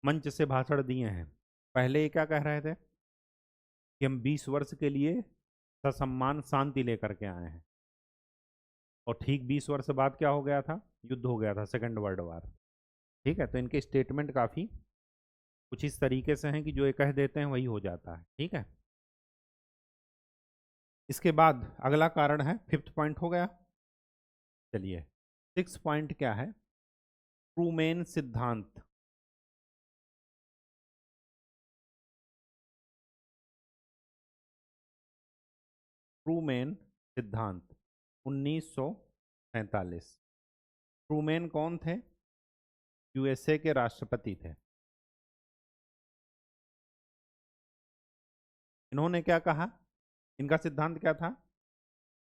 मंच से भाषण दिए हैं, पहले ये क्या कह रहे थे कि हम 20 वर्ष के लिए ससम्मान शांति लेकर के आए हैं, और ठीक 20 वर्ष बाद क्या हो गया था? युद्ध हो गया था, सेकेंड वर्ल्ड वार। ठीक है, तो इनके स्टेटमेंट काफ़ी कुछ इस तरीके से हैं कि जो ये कह देते हैं वही हो जाता है। ठीक है, इसके बाद अगला कारण है, फिफ्थ पॉइंट हो गया। चलिए, सिक्स पॉइंट क्या है? ट्रूमैन सिद्धांत। ट्रूमैन सिद्धांत 1947। ट्रूमैन कौन थे? यूएसए के राष्ट्रपति थे। इन्होंने क्या कहा? इनका सिद्धांत क्या था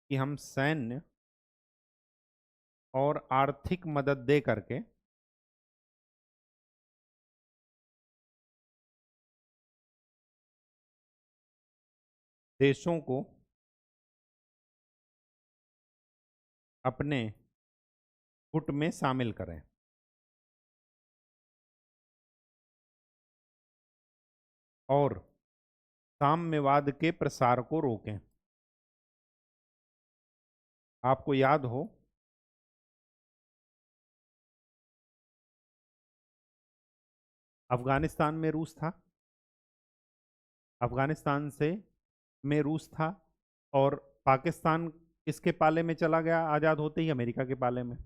कि हम सैन्य और आर्थिक मदद दे करके देशों को अपने गुट में शामिल करें। और साम्यवाद के प्रसार को रोकें। आपको याद हो, अफगानिस्तान में रूस था। अफगानिस्तान से में रूस था और पाकिस्तान किसके पाले में चला गया आज़ाद होते ही? अमेरिका के पाले में।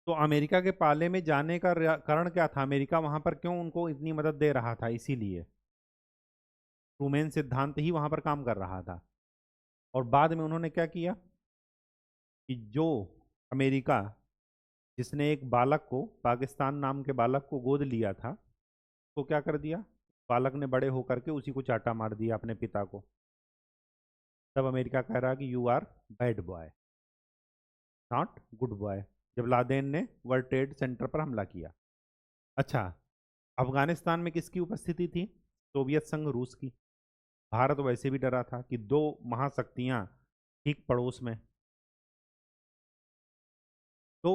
तो अमेरिका के पाले में जाने का कारण क्या था? अमेरिका वहां पर क्यों उनको इतनी मदद दे रहा था? इसीलिए ट्रूमैन सिद्धांत ही वहां पर काम कर रहा था। और बाद में उन्होंने क्या किया कि जो अमेरिका, जिसने एक बालक को, पाकिस्तान नाम के बालक को गोद लिया था, तो क्या कर दिया? बालक ने बड़े होकर के उसी को चाटा मार दिया, अपने पिता को। तब अमेरिका कह रहा कि you are bad boy, not good boy, जब लादेन ने वर्ल्ड ट्रेड सेंटर पर हमला किया। अच्छा, अफगानिस्तान में किसकी उपस्थिति थी? सोवियत संघ, रूस की। भारत वैसे भी डरा था कि दो महाशक्तियां ठीक पड़ोस में। तो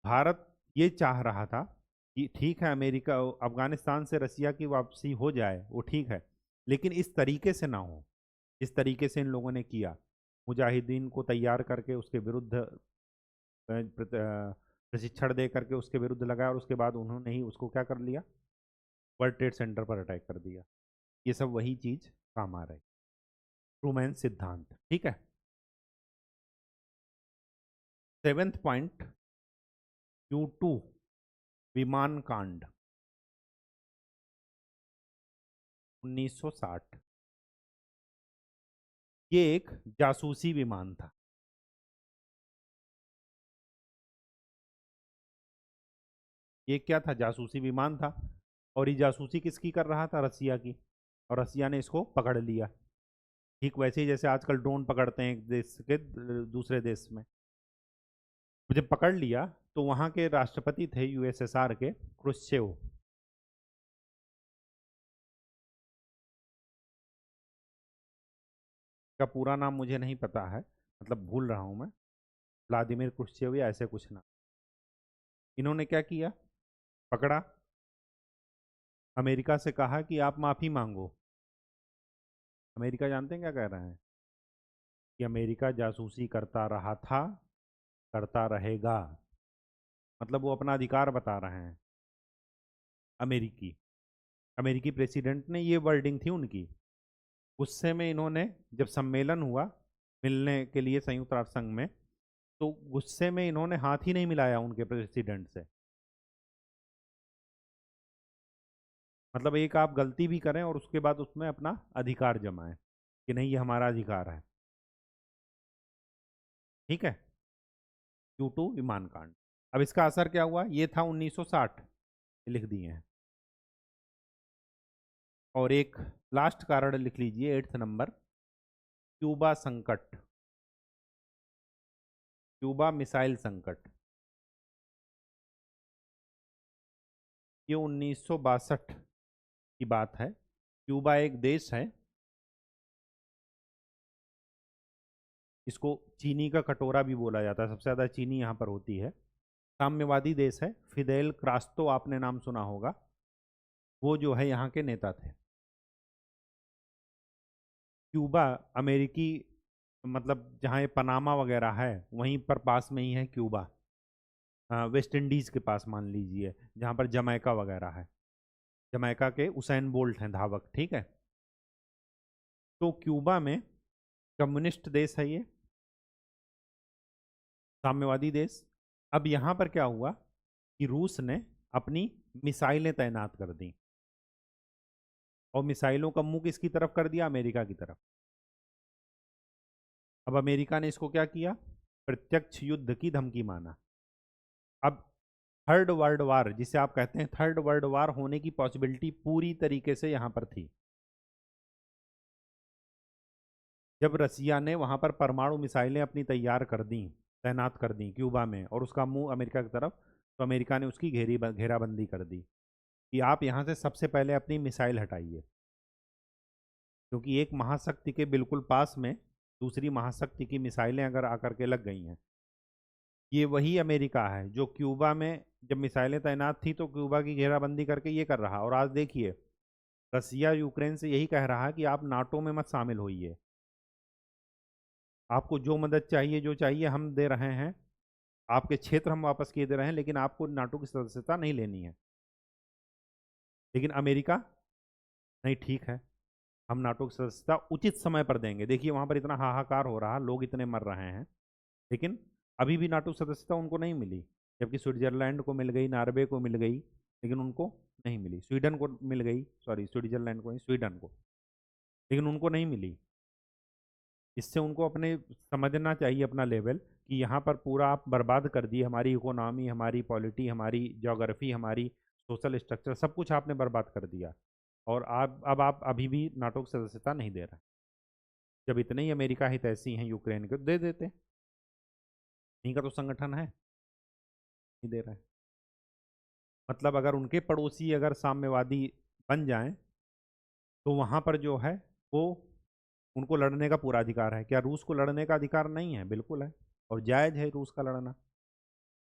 भारत ये चाह रहा था कि ठीक है, अमेरिका, अफगानिस्तान से रसिया की वापसी हो जाए, वो ठीक है, लेकिन इस तरीके से ना हो जिस तरीके से इन लोगों ने किया। मुजाहिदीन को तैयार करके उसके विरुद्ध प्रशिक्षण दे करके उसके विरुद्ध लगाया, और उसके बाद उन्होंने ही उसको क्या कर लिया? वर्ल्ड ट्रेड सेंटर पर अटैक कर दिया। ये सब वही चीज काम आ रही। ट्रूमैन सिद्धांत, ठीक है। सेवेंथ पॉइंट, U2 विमान कांड 1960। ये एक जासूसी विमान था। ये क्या था? जासूसी विमान था। और ये जासूसी किसकी कर रहा था? रसिया की। और रसिया ने इसको पकड़ लिया, ठीक वैसे ही जैसे आजकल ड्रोन पकड़ते हैं एक देश के दूसरे देश में। जब पकड़ लिया तो वहां के राष्ट्रपति थे यूएसएसआर के, क्रुश्चेव। का पूरा नाम मुझे नहीं पता है, मतलब भूल रहा हूं मैं। व्लादिमीर क्रुश्चेव या ऐसे कुछ ना। इन्होंने क्या किया? पकड़ा, अमेरिका से कहा कि आप माफी मांगो। अमेरिका जानते हैं क्या कह रहे हैं? कि अमेरिका जासूसी करता रहा था, करता रहेगा। मतलब वो अपना अधिकार बता रहे हैं। अमेरिकी अमेरिकी प्रेसिडेंट ने, ये वर्डिंग थी उनकी। गुस्से में इन्होंने, जब सम्मेलन हुआ मिलने के लिए संयुक्त राष्ट्र संघ में, तो गुस्से में इन्होंने हाथ ही नहीं मिलाया उनके प्रेसिडेंट से। मतलब एक आप गलती भी करें और उसके बाद उसमें अपना अधिकार जमाएं कि नहीं, ये हमारा अधिकार है। ठीक है, U2 विमान कांड। अब इसका असर क्या हुआ? ये था 1960, लिख दिए हैं। और एक लास्ट कारण लिख लीजिए, 8th नंबर, क्यूबा संकट, क्यूबा मिसाइल संकट। ये 1962 की बात है। क्यूबा एक देश है, इसको चीनी का कटोरा भी बोला जाता है, सबसे ज़्यादा चीनी यहाँ पर होती है। साम्यवादी देश है। फिदेल क्रास्तो आपने नाम सुना होगा, वो जो है यहाँ के नेता थे। क्यूबा अमेरिकी, मतलब जहाँ ये पनामा वगैरह है वहीं पर पास में ही है क्यूबा। वेस्ट इंडीज़ के पास मान लीजिए, जहाँ पर जमैका वगैरह है। जमैका के उसैन बोल्ट हैं धावक, ठीक है। तो क्यूबा में कम्युनिस्ट देश है ये, साम्यवादी देश। अब यहां पर क्या हुआ कि रूस ने अपनी मिसाइलें तैनात कर दी और मिसाइलों का मुंह किसकी तरफ कर दिया? अमेरिका की तरफ। अब अमेरिका ने इसको क्या किया? प्रत्यक्ष युद्ध की धमकी माना। अब थर्ड वर्ल्ड वार जिसे आप कहते हैं, थर्ड वर्ल्ड वार होने की पॉसिबिलिटी पूरी तरीके से यहां पर थी। जब रसिया ने वहां पर परमाणु मिसाइलें अपनी तैयार कर दी, तैनात कर दी क्यूबा में, और उसका मुंह अमेरिका की तरफ, तो अमेरिका ने उसकी घेराबंदी कर दी कि आप यहां से सबसे पहले अपनी मिसाइल हटाइए, क्योंकि एक महाशक्ति के बिल्कुल पास में दूसरी महाशक्ति की मिसाइलें अगर आकर के लग गई हैं। ये वही अमेरिका है जो क्यूबा में जब मिसाइलें तैनात थी तो क्यूबा की घेराबंदी करके ये कर रहा, और आज देखिए रसिया यूक्रेन से यही कह रहा है कि आप नाटो में मत शामिल होइए, आपको जो मदद चाहिए जो चाहिए हम दे रहे हैं, आपके क्षेत्र हम वापस किए दे रहे हैं, लेकिन आपको नाटो की सदस्यता नहीं लेनी है। लेकिन अमेरिका, नहीं ठीक है, हम नाटो की सदस्यता उचित समय पर देंगे। देखिए वहां पर इतना हाहाकार हो रहा, लोग इतने मर रहे हैं, लेकिन अभी भी नाटो सदस्यता उनको नहीं मिली। जबकि स्विट्जरलैंड को मिल गई, नॉर्वे को मिल गई, लेकिन उनको नहीं मिली। स्वीडन को मिल गई, सॉरी स्विट्जरलैंड को नहीं, स्वीडन को, लेकिन उनको नहीं मिली। इससे उनको अपने समझना चाहिए अपना लेवल कि यहाँ पर पूरा आप बर्बाद कर दिए, हमारी इकोनॉमी, हमारी पॉलिटी, हमारी ज्योग्राफी, हमारी सोशल स्ट्रक्चर, सब कुछ आपने बर्बाद कर दिया, और आप अब आप अभी भी नाटो की सदस्यता नहीं दे रहे। जब इतने ही अमेरिका हितैषी हैं यूक्रेन के, तो दे देते। नहीं का तो संगठन है, नहीं दे रहे। मतलब अगर उनके पड़ोसी अगर साम्यवादी बन जाएं तो वहां पर जो है वो, उनको लड़ने का पूरा अधिकार है। क्या रूस को लड़ने का अधिकार नहीं है? बिल्कुल है, और जायज है रूस का लड़ना।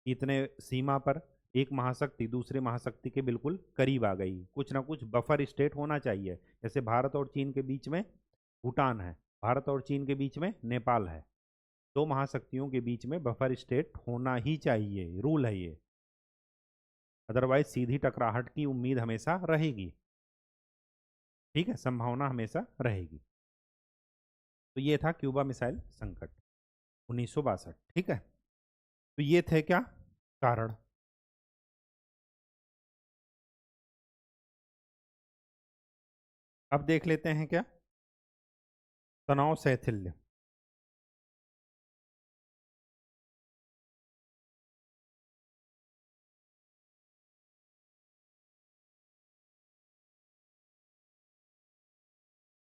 इतने सीमा पर एक महाशक्ति दूसरे महाशक्ति के बिल्कुल करीब आ गई, कुछ ना कुछ बफर स्टेट होना चाहिए। जैसे भारत और चीन के बीच में भूटान है, भारत और चीन के बीच में नेपाल है, दो महाशक्तियों के बीच में बफर स्टेट होना ही चाहिए, रूल है ये। अदरवाइज सीधी टकराहट की उम्मीद हमेशा रहेगी, ठीक है, संभावना हमेशा रहेगी। तो ये था क्यूबा मिसाइल संकट 1962, ठीक है। तो ये थे क्या कारण। अब देख लेते हैं क्या तनाव शैथिल्य।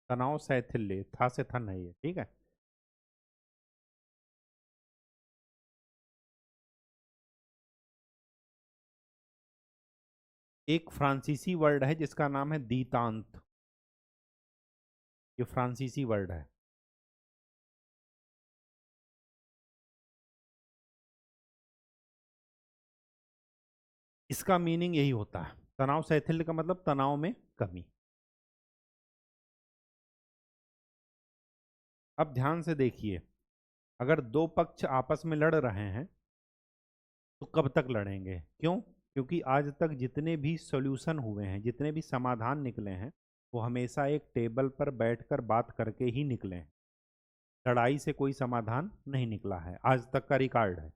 तनाव शैथिल्य, था से थन है ये, ठीक है। एक फ्रांसीसी वर्ड है जिसका नाम है दीतांत, ये फ्रांसीसी वर्ड है। इसका मीनिंग यही होता है, तनाव शैथिल्य का मतलब तनाव में कमी। अब ध्यान से देखिए, अगर दो पक्ष आपस में लड़ रहे हैं तो कब तक लड़ेंगे? क्यों? क्योंकि आज तक जितने भी सॉल्यूशन हुए हैं, जितने भी समाधान निकले हैं, वो हमेशा एक टेबल पर बैठकर बात करके ही निकले हैं। लड़ाई से कोई समाधान नहीं निकला है, आज तक का रिकॉर्ड है।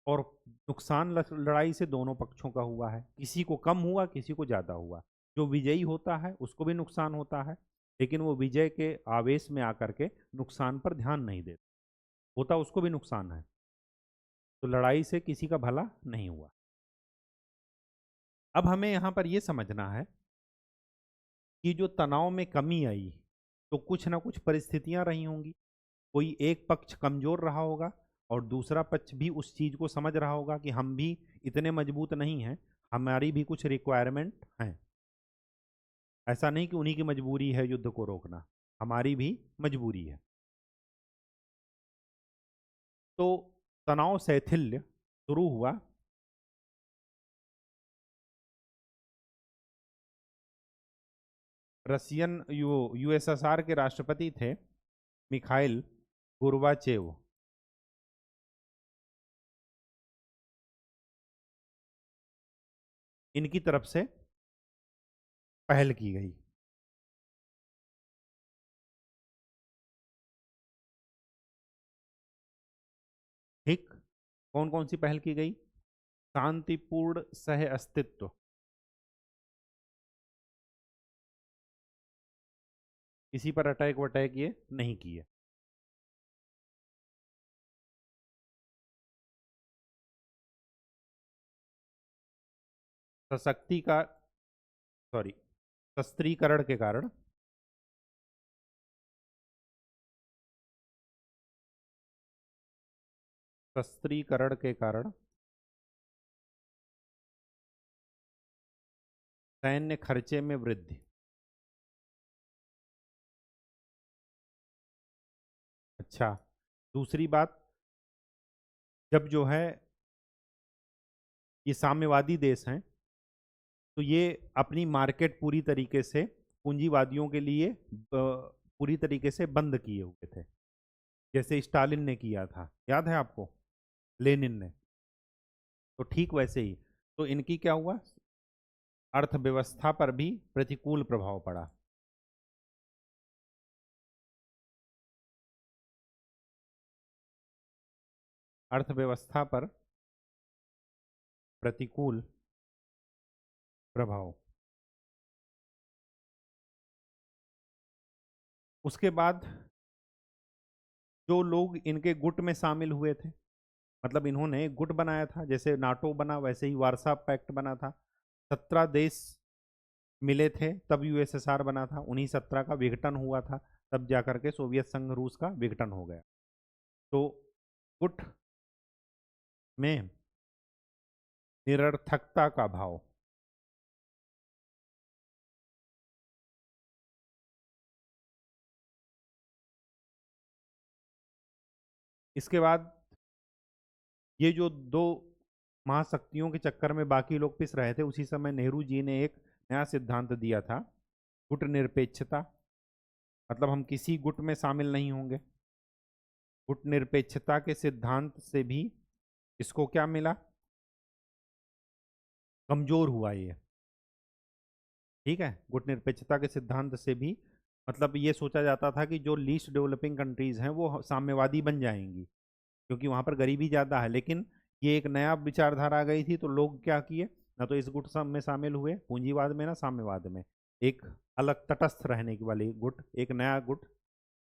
और नुकसान लड़ाई से दोनों पक्षों का हुआ है, किसी को कम हुआ, किसी को ज़्यादा हुआ। जो विजयी होता है उसको भी नुकसान होता है, लेकिन वो विजय के आवेश में आकर के नुकसान पर ध्यान नहीं देता, होता उसको भी नुकसान है। तो लड़ाई से किसी का भला नहीं हुआ। अब हमें यहाँ पर यह समझना है कि जो तनाव में कमी आई, तो कुछ ना कुछ परिस्थितियां रही होंगी। कोई एक पक्ष कमजोर रहा होगा और दूसरा पक्ष भी उस चीज को समझ रहा होगा कि हम भी इतने मजबूत नहीं हैं, हमारी भी कुछ रिक्वायरमेंट हैं। ऐसा नहीं कि उन्हीं की मजबूरी है युद्ध को रोकना, हमारी भी मजबूरी है। तो तनाव शैथिल्य शुरू हुआ रशियन यूएसएसआर के राष्ट्रपति थे मिखाइल गोर्बाचेव, इनकी तरफ से पहल की गई। ठीक, कौन कौन सी पहल की गई? शांतिपूर्ण सह अस्तित्व, किसी पर अटैक वटैक ये नहीं किए। सशक्ति का सॉरी शस्त्रीकरण के कारण, शस्त्रीकरण के कारण सैन्य खर्चे में वृद्धि। अच्छा, दूसरी बात, जब जो है ये साम्यवादी देश हैं तो ये अपनी मार्केट पूरी तरीके से पूंजीवादियों के लिए पूरी तरीके से बंद किए हुए थे, जैसे स्टालिन ने किया था, याद है आपको, लेनिन ने। तो ठीक वैसे ही तो इनकी क्या हुआ, अर्थव्यवस्था पर भी प्रतिकूल प्रभाव पड़ा। अर्थव्यवस्था पर प्रतिकूल प्रभाव। उसके बाद जो लोग इनके गुट में शामिल हुए थे, मतलब इन्होंने एक गुट बनाया था, जैसे नाटो बना वैसे ही वार्सा पैक्ट बना था, 17 देश मिले थे तब यूएसएसआर बना था, उन्हीं 17 का विघटन हुआ था, तब जाकर के सोवियत संघ रूस का विघटन हो गया। तो गुट में निरर्थकता का भाव, इसके बाद ये जो दो महाशक्तियों के चक्कर में बाकी लोग पिस रहे थे, उसी समय नेहरू जी ने एक नया सिद्धांत दिया था, गुट निरपेक्षता, मतलब हम किसी गुट में शामिल नहीं होंगे। गुट निरपेक्षता के सिद्धांत से भी इसको क्या मिला, कमजोर हुआ ये। ठीक है, गुट निरपेक्षता के सिद्धांत से भी मतलब ये सोचा जाता था कि जो लीस्ट डेवलपिंग कंट्रीज हैं वो साम्यवादी बन जाएंगी, क्योंकि वहाँ पर गरीबी ज़्यादा है। लेकिन ये एक नया विचारधारा आ गई थी तो लोग क्या किए, ना तो इस गुट सब में शामिल हुए पूंजीवाद में, ना साम्यवाद में, एक अलग तटस्थ रहने की वाली गुट, एक नया गुट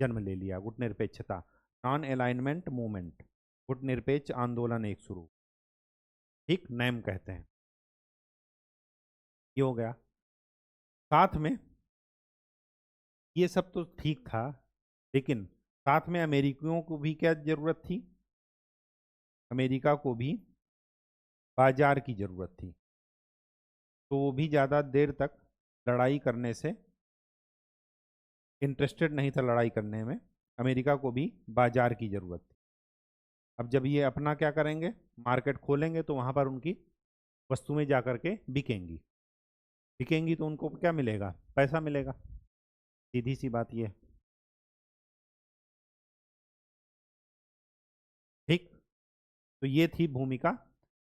जन्म ले लिया, गुट निरपेक्षता, नॉन अलाइनमेंट मूवमेंट, गुट निरपेक्ष आंदोलन एक शुरू, ठीक, नैम कहते हैं। ये हो गया। साथ में ये सब तो ठीक था, लेकिन साथ में अमेरिकियों को भी क्या जरूरत थी, अमेरिका को भी बाजार की जरूरत थी। तो वो भी ज़्यादा देर तक लड़ाई करने से इंटरेस्टेड नहीं था, लड़ाई करने में अमेरिका को भी बाजार की जरूरत थी। अब जब ये अपना क्या करेंगे, मार्केट खोलेंगे, तो वहाँ पर उनकी वस्तुएं जा कर के बिकेंगी, बिकेंगी तो उनको क्या मिलेगा, पैसा मिलेगा, सीधी सी बात ये। ठीक, तो ये थी भूमिका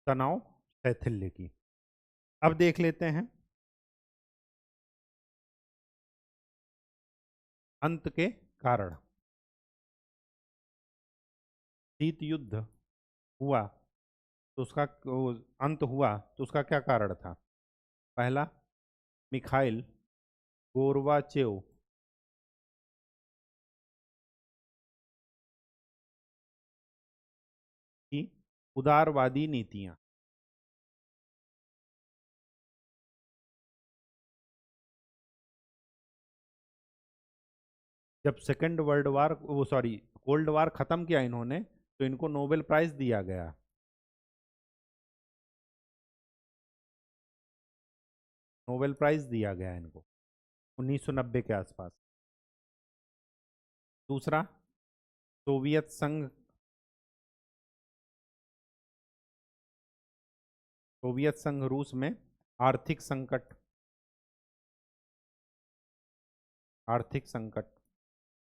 तनाव शैथिल्य की। अब देख लेते हैं अंत के कारण। शीत युद्ध हुआ तो उसका अंत हुआ तो उसका क्या कारण था? पहला, मिखाइल गोर्बाचेव की उदारवादी नीतियां। जब सेकेंड वर्ल्ड वार वो सॉरी कोल्ड वार खत्म किया इन्होंने, तो इनको नोबेल प्राइज दिया गया। नोबेल प्राइज दिया गया इनको 1990 के आसपास। दूसरा, सोवियत संघ, सोवियत संघ रूस में आर्थिक संकट, आर्थिक संकट,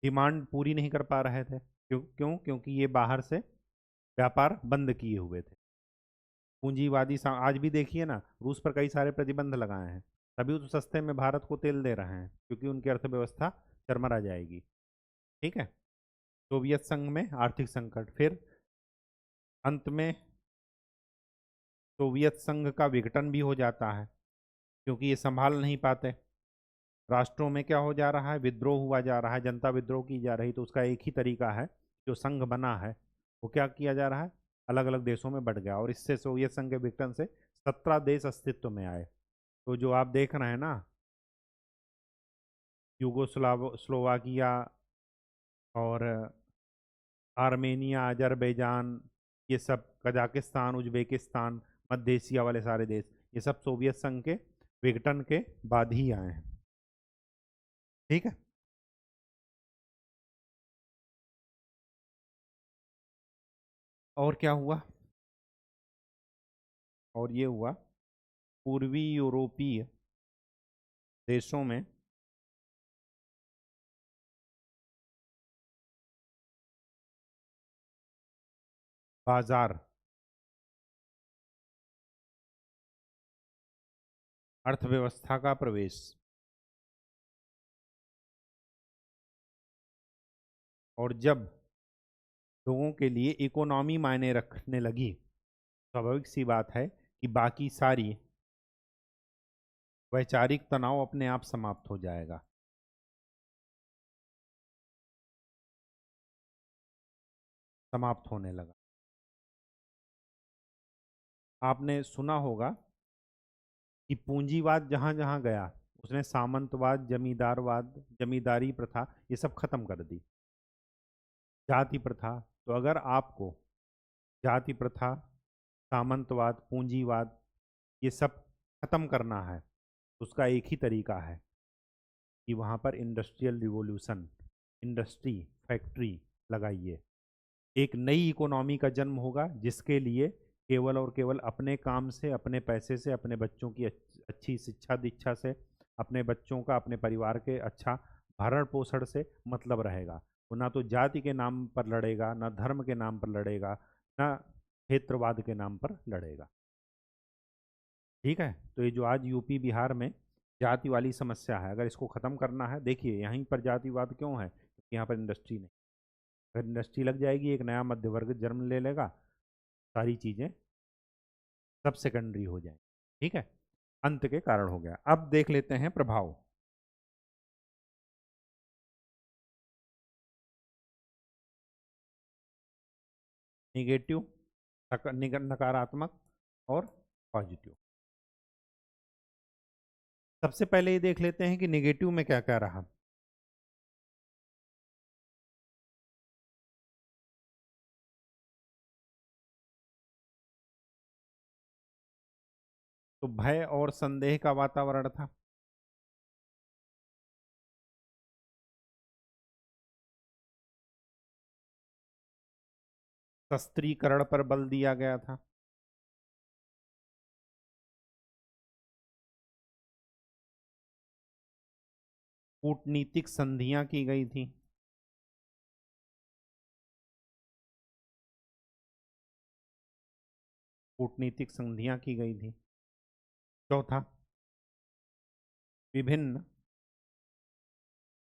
डिमांड पूरी नहीं कर पा रहे थे। क्यों? क्योंकि ये बाहर से व्यापार बंद किए हुए थे। पूंजीवादी आज भी देखिए ना, रूस पर कई सारे प्रतिबंध लगाए हैं, तभी तो सस्ते में भारत को तेल दे रहे हैं, क्योंकि उनकी अर्थव्यवस्था चरमरा जाएगी। ठीक है, सोवियत संघ में आर्थिक संकट, फिर अंत में सोवियत संघ का विघटन भी हो जाता है, क्योंकि ये संभाल नहीं पाते। राष्ट्रों में क्या हो जा रहा है, विद्रोह हुआ जा रहा है, जनता विद्रोह की जा रही। तो उसका एक ही तरीका है, जो संघ बना है वो क्या किया जा रहा है, अलग अलग देशों में बंट गया। और इससे सोवियत संघ के विघटन से 17 देश अस्तित्व में आए। तो जो आप देख रहे हैं ना, स्लोवाकिया और आर्मेनिया, अजरबैजान, ये सब, कजाकिस्तान, उज्बेकिस्तान, मध्य एशिया वाले सारे देश, ये सब सोवियत संघ के विघटन के बाद ही आए हैं। ठीक है। और क्या हुआ, और ये हुआ, पूर्वी यूरोपीय देशों में बाजार, अर्थव्यवस्था का प्रवेश। और जब लोगों के लिए इकोनॉमी मायने रखने लगी, स्वाभाविक सी बात है कि बाकी सारी वैचारिक तनाव अपने आप समाप्त हो जाएगा। समाप्त होने लगा। आपने सुना होगा कि पूंजीवाद जहां जहां गया, उसने सामंतवाद, जमींदारवाद, जमींदारी प्रथा, ये सब खत्म कर दी। जाति प्रथा, तो अगर आपको जाति प्रथा, सामंतवाद, पूंजीवाद, ये सब खत्म करना है, तो उसका एक ही तरीका है कि वहाँ पर इंडस्ट्रियल रिवॉल्यूशन, इंडस्ट्री, फैक्ट्री लगाइए। एक नई इकोनॉमी का जन्म होगा, जिसके लिए केवल और केवल अपने काम से, अपने पैसे से, अपने बच्चों की अच्छी शिक्षा दीक्षा से, अपने बच्चों का, अपने परिवार के अच्छा भरण पोषण से मतलब रहेगा। वो ना तो जाति के नाम पर लड़ेगा, ना धर्म के नाम पर लड़ेगा, ना क्षेत्रवाद के नाम पर लड़ेगा। ठीक है। तो ये जो आज यूपी बिहार में जाति वाली समस्या है, अगर इसको ख़त्म करना है, देखिए यहीं पर जातिवाद क्यों है, क्योंकि यहाँ पर इंडस्ट्री नहीं। अगर इंडस्ट्री लग जाएगी, एक नया मध्य वर्ग जन्म ले लेगा, सारी चीज़ें सब सेकेंडरी हो जाएंगी। ठीक है। अंत के कारण हो गया। अब देख लेते हैं प्रभाव। निगेटिव, नकारात्मक और पॉजिटिव। सबसे पहले ये देख लेते हैं कि निगेटिव में क्या क्या रहा। तो भय और संदेह का वातावरण था। शस्त्रीकरण पर बल दिया गया था। कूटनीतिक संधियां की गई थी। कूटनीतिक संधियां की गई थी। चौथा, विभिन्न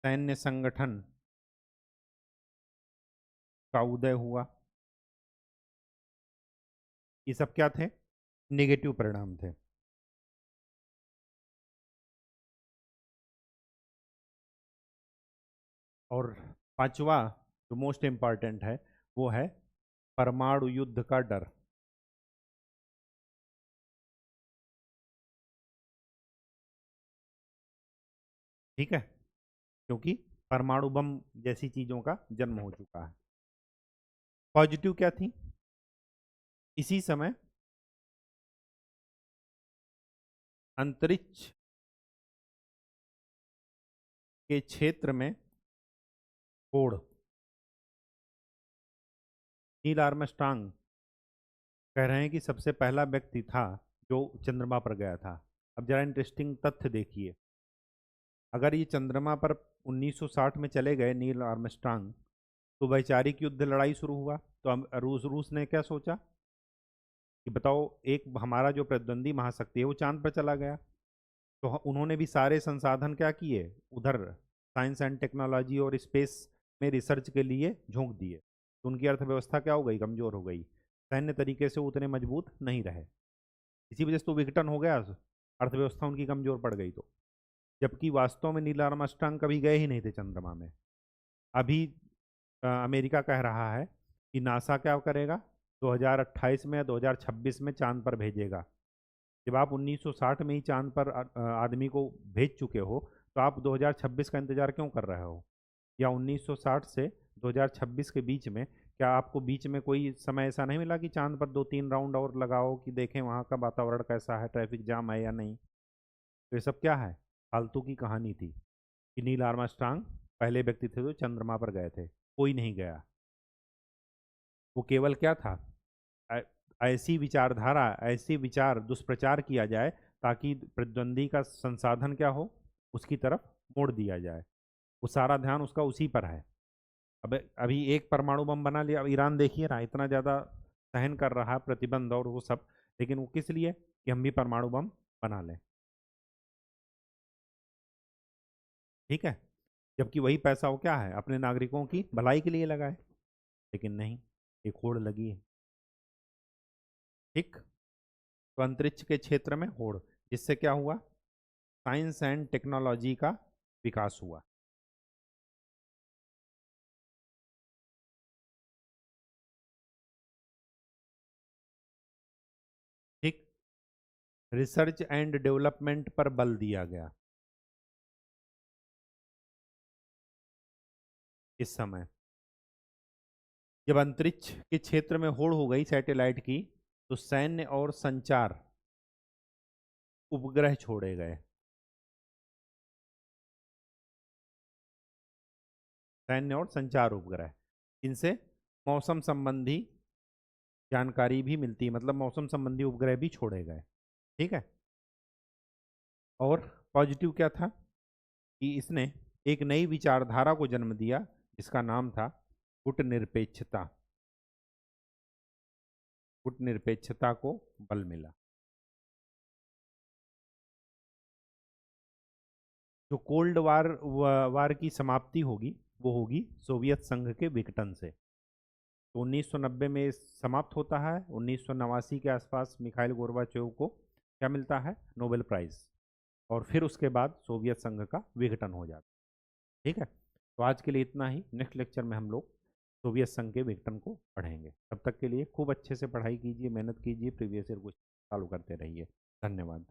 सैन्य संगठन का उदय हुआ। ये सब क्या थे, नेगेटिव परिणाम थे। और पांचवा, जो मोस्ट इंपॉर्टेंट है, वो है परमाणु युद्ध का डर। ठीक है, क्योंकि परमाणु बम जैसी चीजों का जन्म हो चुका है। पॉजिटिव क्या थी, इसी समय अंतरिक्ष के क्षेत्र में होड़। नील आर्मस्ट्रांग कह रहे हैं कि सबसे पहला व्यक्ति था जो चंद्रमा पर गया था। अब जरा इंटरेस्टिंग तथ्य देखिए, अगर ये चंद्रमा पर 1960 में चले गए नील आर्मस्ट्रांग, तो वैचारिक युद्ध लड़ाई शुरू हुआ। तो हम रूस रूस ने क्या सोचा कि बताओ, एक हमारा जो प्रतिद्वंदी महाशक्ति है वो चांद पर चला गया, तो उन्होंने भी सारे संसाधन क्या किए, उधर साइंस एंड टेक्नोलॉजी और स्पेस में रिसर्च के लिए झोंक दिए। तो उनकी अर्थव्यवस्था क्या हो गई, कमजोर हो गई, सैन्य तरीके से उतने मजबूत नहीं रहे। इसी वजह से तो विघटन हो गया, अर्थव्यवस्था उनकी कमजोर पड़ गई। तो जबकि वास्तव में नील आर्मस्ट्रांग कभी गए ही नहीं थे चंद्रमा में। अभी अमेरिका कह रहा है कि नासा क्या करेगा, 2028 में या 2026 में चांद पर भेजेगा। जब आप 1960 में ही चांद पर आदमी को भेज चुके हो, तो आप 2026 का इंतजार क्यों कर रहे हो? या 1960 से 2026 के बीच में क्या आपको बीच में कोई समय ऐसा नहीं मिला कि चांद पर 2-3 राउंड और लगाओ कि देखें वहाँ का वातावरण कैसा है, ट्रैफिक जाम है या नहीं? तो ये सब क्या है, फालतू की कहानी थी कि नील आर्मस्ट्रांग पहले व्यक्ति थे जो चंद्रमा पर गए थे। कोई नहीं गया। वो केवल क्या था, ऐ- ऐसी विचारधारा, ऐसे विचार दुष्प्रचार किया जाए ताकि प्रतिद्वंदी का संसाधन क्या हो, उसकी तरफ मोड़ दिया जाए। वो सारा ध्यान उसका उसी पर है। अब अभी एक परमाणु बम बना लिया, अब ईरान देखिए ना, इतना ज़्यादा सहन कर रहा है प्रतिबंध और वो सब, लेकिन वो किस लिए, कि हम भी परमाणु बम बना लें। ठीक है। जबकि वही पैसा वो क्या है, अपने नागरिकों की भलाई के लिए लगाए। लेकिन नहीं, एक होड़ लगी है। ठीक। तो अंतरिक्ष के क्षेत्र में होड़, जिससे क्या हुआ, साइंस एंड टेक्नोलॉजी का विकास हुआ। ठीक। रिसर्च एंड डेवलपमेंट पर बल दिया गया इस समय। जब अंतरिक्ष के क्षेत्र में होड़ हो गई सैटेलाइट की, तो सैन्य और संचार उपग्रह छोड़े गए। सैन्य और संचार उपग्रह, इनसे मौसम संबंधी जानकारी भी मिलती है, मतलब मौसम संबंधी उपग्रह भी छोड़े गए। ठीक है। और पॉजिटिव क्या था, कि इसने एक नई विचारधारा को जन्म दिया, जिसका नाम था गुटनिरपेक्षता। गुटनिरपेक्षता को बल मिला। जो कोल्ड वार की समाप्ति होगी, वो होगी सोवियत संघ के विघटन से। तो 1990 में समाप्त होता है। 1989 के आसपास मिखाइल गोर्बाचेव को क्या मिलता है, नोबेल प्राइज। और फिर उसके बाद सोवियत संघ का विघटन हो जाता है। ठीक है। तो आज के लिए इतना ही। नेक्स्ट लेक्चर में हम लोग सोवियत संघ के विघटन को पढ़ेंगे। तब तक के लिए खूब अच्छे से पढ़ाई कीजिए, मेहनत कीजिए, प्रीवियस ईयर क्वेश्चन चालू करते रहिए। धन्यवाद।